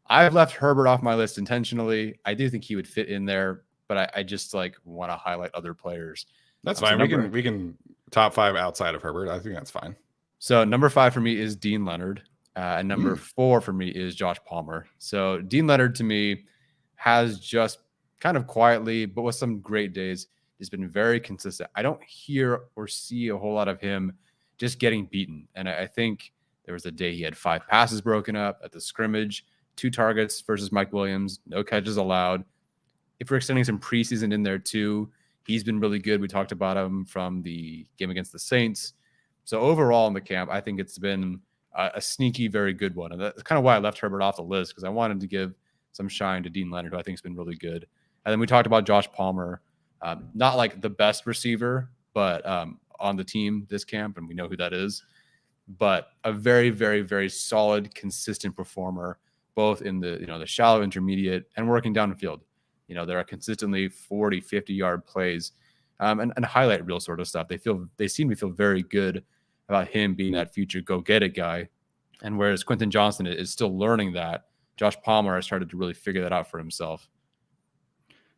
I've left Herbert off my list intentionally. I do think he would fit in there, but I just like want to highlight other players. That's fine. So we can top 5 outside of Herbert. I think that's fine. So number 5 for me is Dean Leonard. And number 4 for me is Josh Palmer. So Dean Leonard to me has just kind of quietly, but with some great days, has been very consistent. I don't hear or see a whole lot of him just getting beaten. And I think there was a day he had 5 passes broken up at the scrimmage, 2 targets versus Mike Williams, no catches allowed. If we're extending some preseason in there too, he's been really good. We talked about him from the game against the Saints. So overall in the camp, I think it's been a sneaky, very good one. And that's kind of why I left Herbert off the list, because I wanted to give some shine to Dean Leonard, who I think has been really good. And then we talked about Josh Palmer, not like the best receiver, but on the team this camp, and we know who that is, but a very, very, very solid, consistent performer, both in the the shallow, intermediate, and working down the field. There are consistently 40, 50-yard plays and highlight reel sort of stuff. They seem to feel very good about him being that future go-get-it guy. And whereas Quentin Johnston is still learning that, Josh Palmer has started to really figure that out for himself.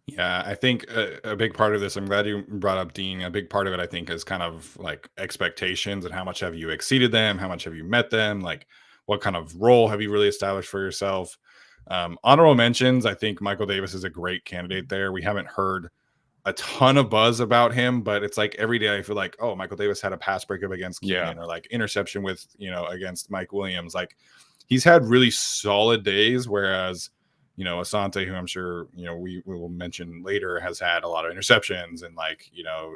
Yeah, I think a big part of this, I'm glad you brought up Dean. A big part of it, I think, is kind of like expectations and how much have you exceeded them? How much have you met them? Like, what kind of role have you really established for yourself? Honorable mentions, I think Michael Davis is a great candidate there. We haven't heard a ton of buzz about him, but it's like every day I feel like, oh, Michael Davis had a pass breakup against Keenan, or like interception with, against Mike Williams. Like, he's had really solid days, whereas, Asante, who I'm sure, we will mention later, has had a lot of interceptions, and like,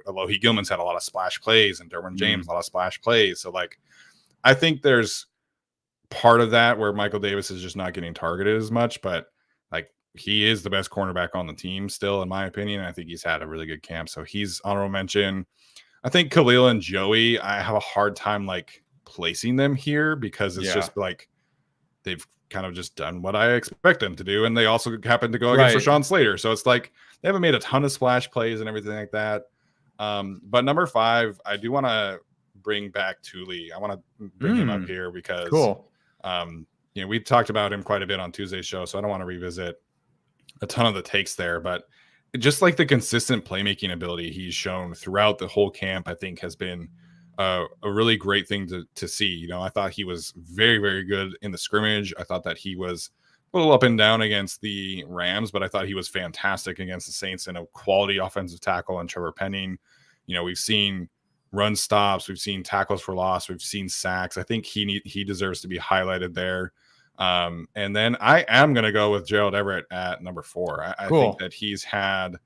Alohi Gilman's had a lot of splash plays, and Derwin James, a lot of splash plays. So like, I think there's part of that where Michael Davis is just not getting targeted as much, but like, he is the best cornerback on the team still, in my opinion. I think he's had a really good camp. So he's honorable mention. I think Khalil and Joey, I have a hard time like placing them here because it's just like they've kind of just done what I expect them to do. And they also happen to go against Rashawn Slater. So it's like they haven't made a ton of splash plays and everything like that. But number 5, I do want to bring back Thule. I want to bring him up here because we talked about him quite a bit on Tuesday's show. So I don't want to revisit a ton of the takes there, but just like the consistent playmaking ability he's shown throughout the whole camp, I think has been a really great thing to see. I thought he was very, very good in the scrimmage. I thought that he was a little up and down against the Rams, but I thought he was fantastic against the Saints and a quality offensive tackle and Trevor Penning. We've seen run stops, we've seen tackles for loss, we've seen sacks. I think he deserves to be highlighted there. And then I am going to go with Gerald Everett at number 4. I think that he's had,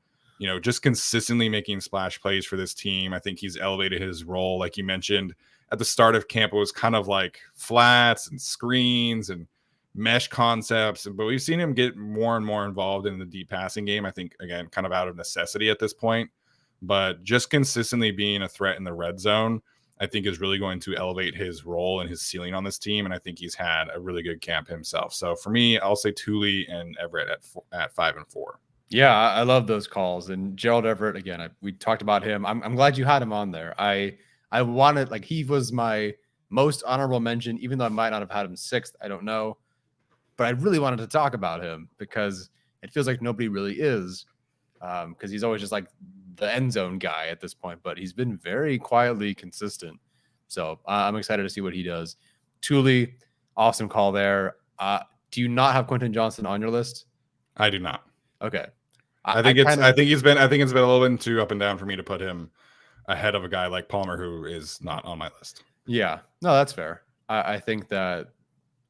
just consistently making splash plays for this team. I think he's elevated his role. Like you mentioned at the start of camp, it was kind of like flats and screens and mesh concepts, but we've seen him get more and more involved in the deep passing game. I think, again, kind of out of necessity at this point, but just consistently being a threat in the red zone, I think is really going to elevate his role and his ceiling on this team. And I think he's had a really good camp himself. So for me, I'll say Thule and Everett at 5 and 4. Yeah, I love those calls. And Gerald Everett, again, we talked about him. I'm glad you had him on there. I wanted, like, he was my most honorable mention, even though I might not have had him 6th. I don't know. But I really wanted to talk about him because it feels like nobody really is, because he's always just like the end zone guy at this point, but he's been very quietly consistent. So I'm excited to see what he does. Thule, awesome call there. Do you not have Quentin Johnson on your list? I do not. Okay. I think it's been a little bit too up and down for me to put him ahead of a guy like Palmer, who is not on my list. Yeah, no, that's fair. I think that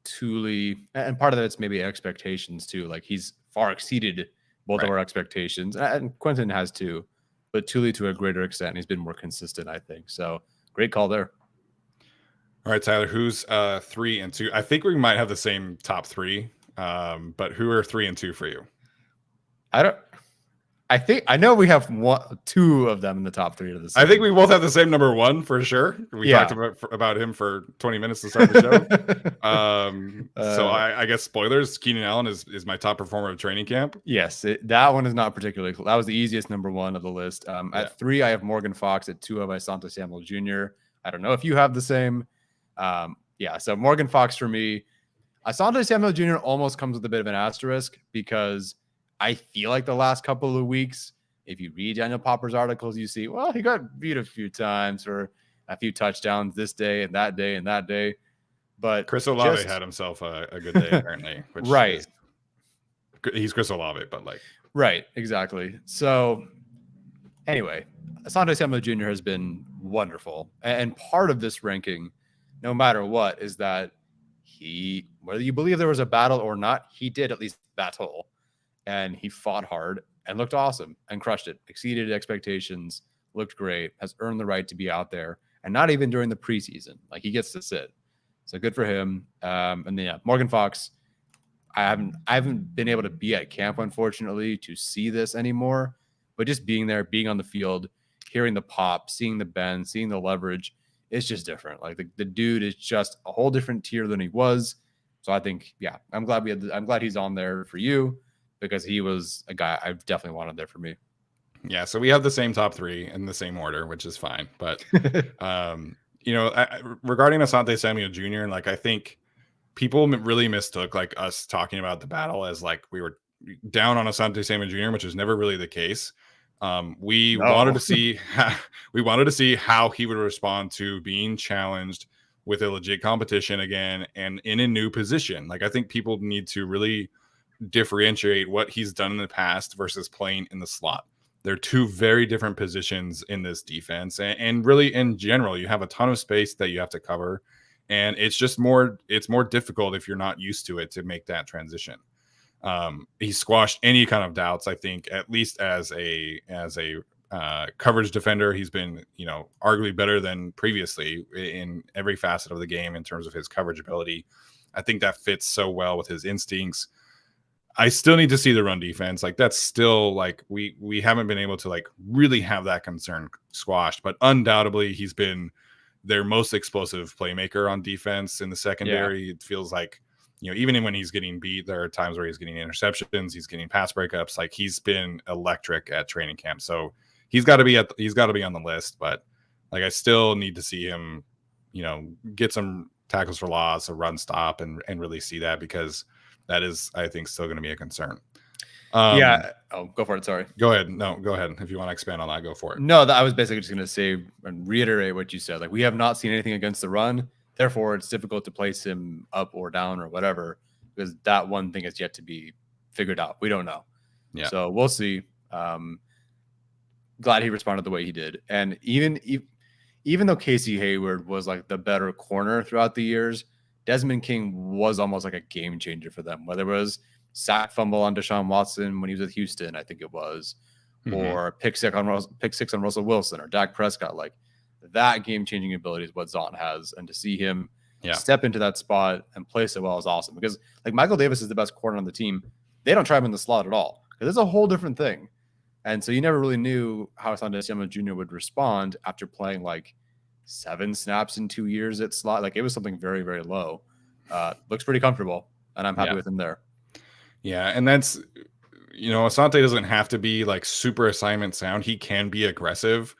Thule, and part of it's maybe expectations too. Like, he's far exceeded both of our expectations, and Quentin has too, but Thule to a greater extent. He's been more consistent, I think. So great call there. All right, Tyler, who's 3 and 2? I think we might have the same top 3, but who are 3 and 2 for you? I know we have 2 of them in the top 3 of the same. I think we both have the same number 1 for sure. We talked about him for 20 minutes to start the show. So I guess spoilers, Keenan Allen is my top performer of training camp. Yes, that one is not particularly cool. That was the easiest number 1 of the list. At 3, I have Morgan Fox. At 2, I have Asante Samuel Jr. I don't know if you have the same. So Morgan Fox for me. Asante Samuel Jr. almost comes with a bit of an asterisk because I feel like the last couple of weeks, if you read Daniel Popper's articles, you see, well, he got beat a few times for a few touchdowns this day and that day and that day. But Chris Olave had himself a good day, apparently. Which he's Chris Olave, but like. Right, exactly. So anyway, Asante Samuel Jr. has been wonderful. And part of this ranking, no matter what, is that whether you believe there was a battle or not, he did at least battle. And he fought hard and looked awesome and crushed it, exceeded expectations, looked great, has earned the right to be out there, and not even during the preseason. Like, he gets to sit. So good for him. And then, Morgan Fox, I haven't been able to be at camp, unfortunately, to see this anymore. But just being there, being on the field, hearing the pop, seeing the bend, seeing the leverage, it's just different. Like, the dude is just a whole different tier than he was. So I think, I'm glad he's on there for you, because he was a guy I definitely wanted there for me. Yeah, so we have the same top 3 in the same order, which is fine. But, regarding Asante Samuel Jr., like, I think people really mistook like us talking about the battle as like we were down on Asante Samuel Jr., which was never really the case. We wanted to see how he would respond to being challenged with a legit competition again and in a new position. Like, I think people need to really differentiate what he's done in the past versus playing in the slot. They're 2 very different positions in this defense, and really in general, you have a ton of space that you have to cover, and it's more difficult if you're not used to it to make that transition. He squashed any kind of doubts, I think, at least as a coverage defender. He's been, arguably better than previously in every facet of the game in terms of his coverage ability. I think that fits so well with his instincts. I still need to see the run defense. Like, that's still like we haven't been able to like really have that concern squashed, but undoubtedly he's been their most explosive playmaker on defense in the secondary. It feels like, even when he's getting beat, there are times where he's getting interceptions, he's getting pass breakups. Like, he's been electric at training camp. So he's got to be on the list, but like, I still need to see him, get some tackles for loss, a run stop, and really see that, because that is, I think, still going to be a concern. Oh, go for it. Sorry. Go ahead. No, go ahead. If you want to expand on that, go for it. No, I was basically just going to say and reiterate what you said. Like, we have not seen anything against the run. Therefore, it's difficult to place him up or down or whatever. because that one thing is yet to be figured out. We don't know. Yeah. So we'll see. Glad he responded the way he did. And even though Casey Hayward was like the better corner throughout the years, Desmond King was almost like a game changer for them, whether it was sack fumble on Deshaun Watson when he was with Houston, I think it was, or pick six on Russell Wilson or Dak Prescott. Like that game changing ability is what Zahn has. And to see him step into that spot and play so well is awesome, because like Michael Davis is the best corner on the team. They don't try him in the slot at all, because it's a whole different thing. And so you never really knew how Asante Samuel Jr. would respond after playing like 7 snaps in 2 years at slot. Like it was something very, very low. Looks pretty comfortable, and I'm happy with him there. Yeah, and that's, Asante doesn't have to be like super assignment sound. He can be aggressive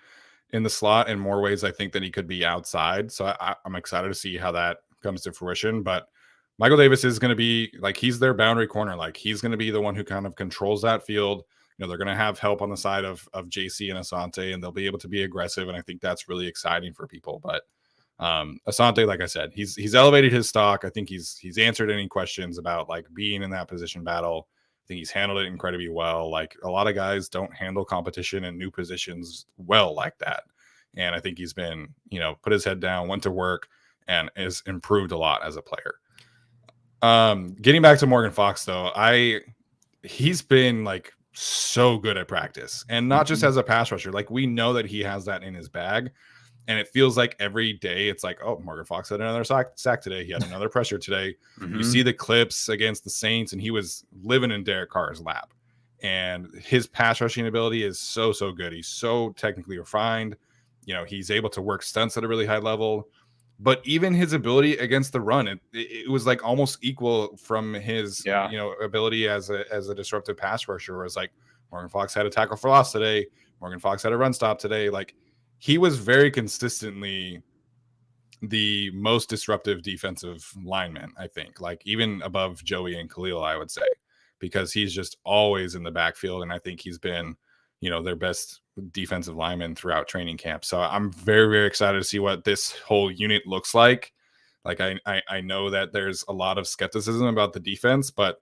in the slot in more ways, I think, than he could be outside. So I'm excited to see how that comes to fruition. But Michael Davis is going to be like, he's their boundary corner. Like he's going to be the one who kind of controls that field. They're going to have help on the side of JC and Asante, and they'll be able to be aggressive. And I think that's really exciting for people. But Asante, like I said, he's elevated his stock. I think he's answered any questions about like being in that position battle. I think he's handled it incredibly well. Like a lot of guys don't handle competition in new positions well like that. And I think he's been, put his head down, went to work, and has improved a lot as a player. Getting back to Morgan Fox though, he's been like so good at practice, and not just as a pass rusher. Like we know that he has that in his bag, and it feels like every day it's like, oh, Morgan Fox had another sack today. He had another pressure today. You see the clips against the Saints, and he was living in Derek Carr's lap. And his pass rushing ability is so good. He's so technically refined. He's able to work stunts at a really high level. But even his ability against the run, it was like almost equal from his ability as a disruptive pass rusher. Where it's like Morgan Fox had a tackle for loss today, Morgan Fox had a run stop today. Like he was very consistently the most disruptive defensive lineman, I think, like even above Joey and Khalil, I would say, because he's just always in the backfield, and I think he's been their best defensive lineman throughout training camp. So I'm very, very excited to see what this whole unit looks like. Like I know that there's a lot of skepticism about the defense, but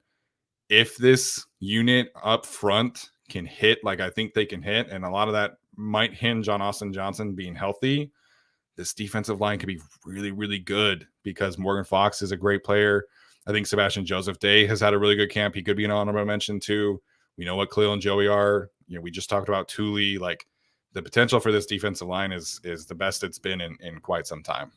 if this unit up front can hit, like I think they can hit, and a lot of that might hinge on Austin Johnson being healthy, this defensive line could be really, really good, because Morgan Fox is a great player. I think Sebastian Joseph Day has had a really good camp. He could be an honorable mention too. We know what Khalil and Joey are. We just talked about Thule. Like the potential for this defensive line is the best it's been in quite some time.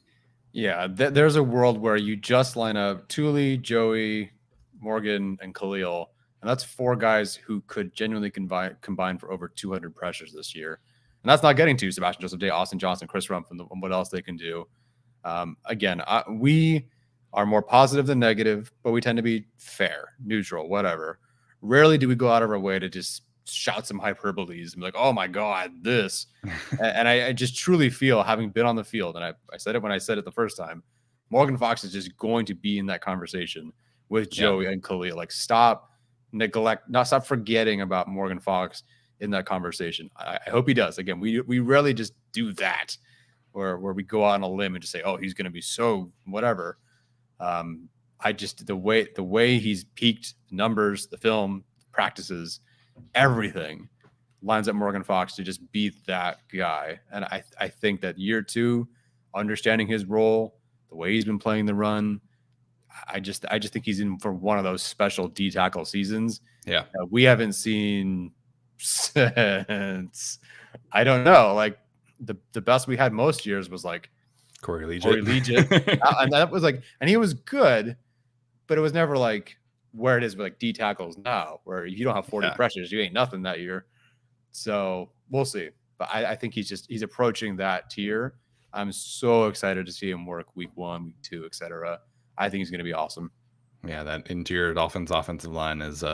Yeah, there's a world where you just line up Thule, Joey, Morgan, and Khalil, and that's 4 guys who could genuinely combine for over 200 pressures this year. And that's not getting to Sebastian Joseph Day, Austin Johnson, Chris Rumpf, and what else they can do. Again, we are more positive than negative, but we tend to be fair, neutral, whatever. Rarely do we go out of our way to just shout some hyperboles and be like, oh my God, this. And I just truly feel, having been on the field, and I said it when I said it the first time, Morgan Fox is just going to be in that conversation with Joey and Khalil. Like stop forgetting about Morgan Fox in that conversation. I hope he does. Again, we rarely just do that where we go out on a limb and just say, oh, he's going to be so whatever. The way he's peaked, numbers, the film, practices, everything lines up Morgan Fox to just be that guy. And I think that year 2, understanding his role, the way he's been playing the run, I just think he's in for one of those special D tackle seasons. Yeah, we haven't seen since, I don't know, like the best we had most years was like Corey Liuget. And that was like, and he was good, but it was never like where it is with like D tackles now, where you don't have 40 pressures, you ain't nothing that year. So we'll see. But I think he's approaching that tier. I'm so excited to see him work week 1, week 2, etc. I think he's going to be awesome. Yeah, that interior Dolphins offensive line is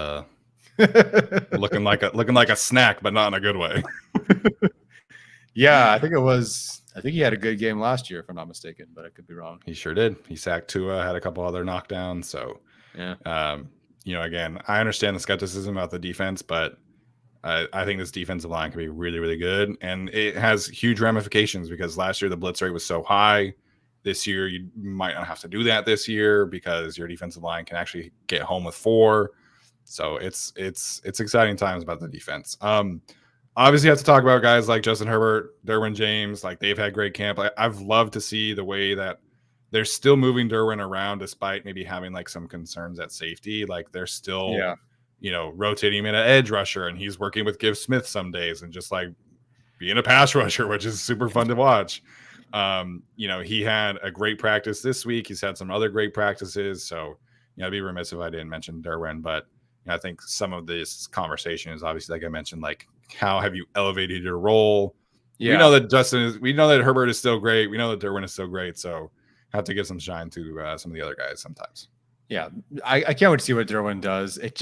looking like a snack, but not in a good way. Yeah, I think he had a good game last year, if I'm not mistaken, but I could be wrong. He sure did. He sacked Tua, had a couple other knockdowns. So, yeah. Again, I understand the skepticism about the defense, but I think this defensive line can be really, really good. And it has huge ramifications because last year the blitz rate was so high. this year. You might not have to do that this year because your defensive line can actually get home with 4. So it's exciting times about the defense. Obviously, you have to talk about guys like Justin Herbert, Derwin James. Like, they've had great camp. I've loved to see the way that they're still moving Derwin around despite maybe having like some concerns at safety. Like, they're still, rotating him in an edge rusher, and he's working with Give Smith some days and just like being a pass rusher, which is super fun to watch. He had a great practice this week. He's had some other great practices. So, I'd be remiss if I didn't mention Derwin, but I think some of this conversation is obviously, like I mentioned, like, how have you elevated your role? Yeah. We know that Herbert is still great. We know that Derwin is still great. So have to give some shine to some of the other guys sometimes. Yeah. I can't wait to see what Derwin does. It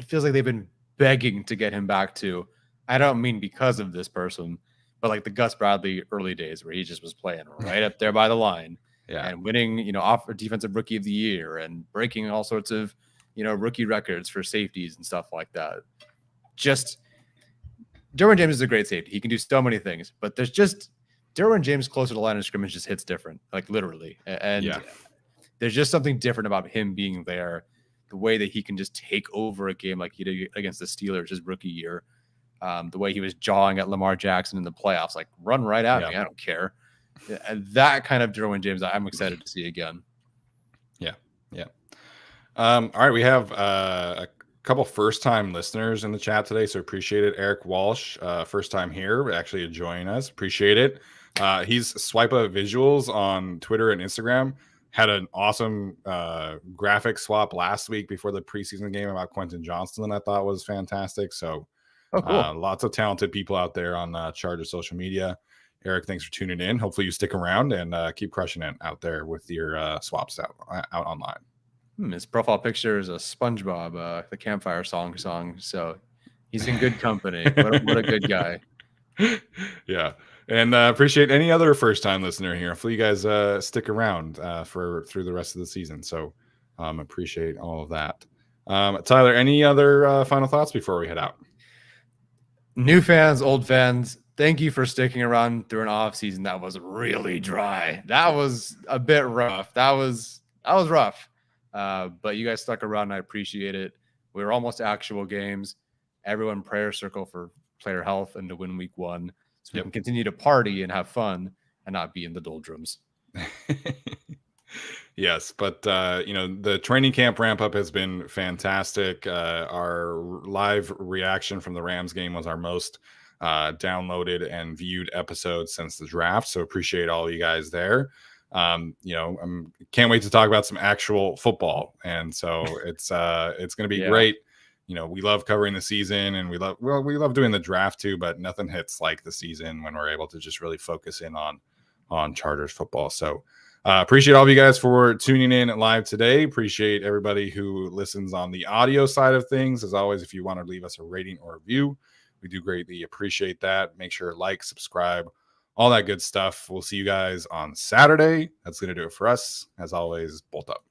feels like they've been begging to get him back to, I don't mean because of this person, but like the Gus Bradley early days where he just was playing right up there by the line and winning, off defensive rookie of the year and breaking all sorts of, rookie records for safeties and stuff like that. Just Derwin James is a great safety. He can do so many things, but there's just Derwin James closer to the line of scrimmage just hits different, like literally. And there's just something different about him being there. The way that he can just take over a game like he did against the Steelers his rookie year. The way he was jawing at Lamar Jackson in the playoffs, like, run right at me. I don't care. And that kind of Derwin James, I'm excited to see again. Yeah. All right. We have a couple first-time listeners in the chat today, so appreciate it. Eric Walsh, first time here, actually joining us. Appreciate it. He's Swipa Visuals on Twitter and Instagram. Had an awesome graphic swap last week before the preseason game about Quentin Johnston that I thought was fantastic. So cool. Lots of talented people out there on Charger social media. Eric, thanks for tuning in. Hopefully you stick around and keep crushing it out there with your swaps out online. His profile picture is a SpongeBob, the campfire song. So he's in good company. What a good guy. Yeah. And appreciate any other first-time listener here. Hopefully you guys stick around through the rest of the season. So appreciate all of that. Tyler, any other final thoughts before we head out? New fans, old fans, thank you for sticking around through an off season that was really dry. That was a bit rough. That was rough. But you guys stuck around, and I appreciate it. We were almost to actual games. Everyone prayer circle for player health and to win week 1. So we can continue to party and have fun and not be in the doldrums. Yes, but the training camp ramp up has been fantastic. Our live reaction from the Rams game was our most downloaded and viewed episode since the draft. So appreciate all you guys there. Can't wait to talk about some actual football, and so it's going to be great. We love covering the season, and we love doing the draft too, but nothing hits like the season when we're able to just really focus in on Chargers football. So appreciate all of you guys for tuning in live today. Appreciate everybody who listens on the audio side of things. As always, if you want to leave us a rating or review, we do greatly appreciate that. Make sure to like, subscribe, all that good stuff. We'll see you guys on Saturday. That's going to do it for us. As always, bolt up.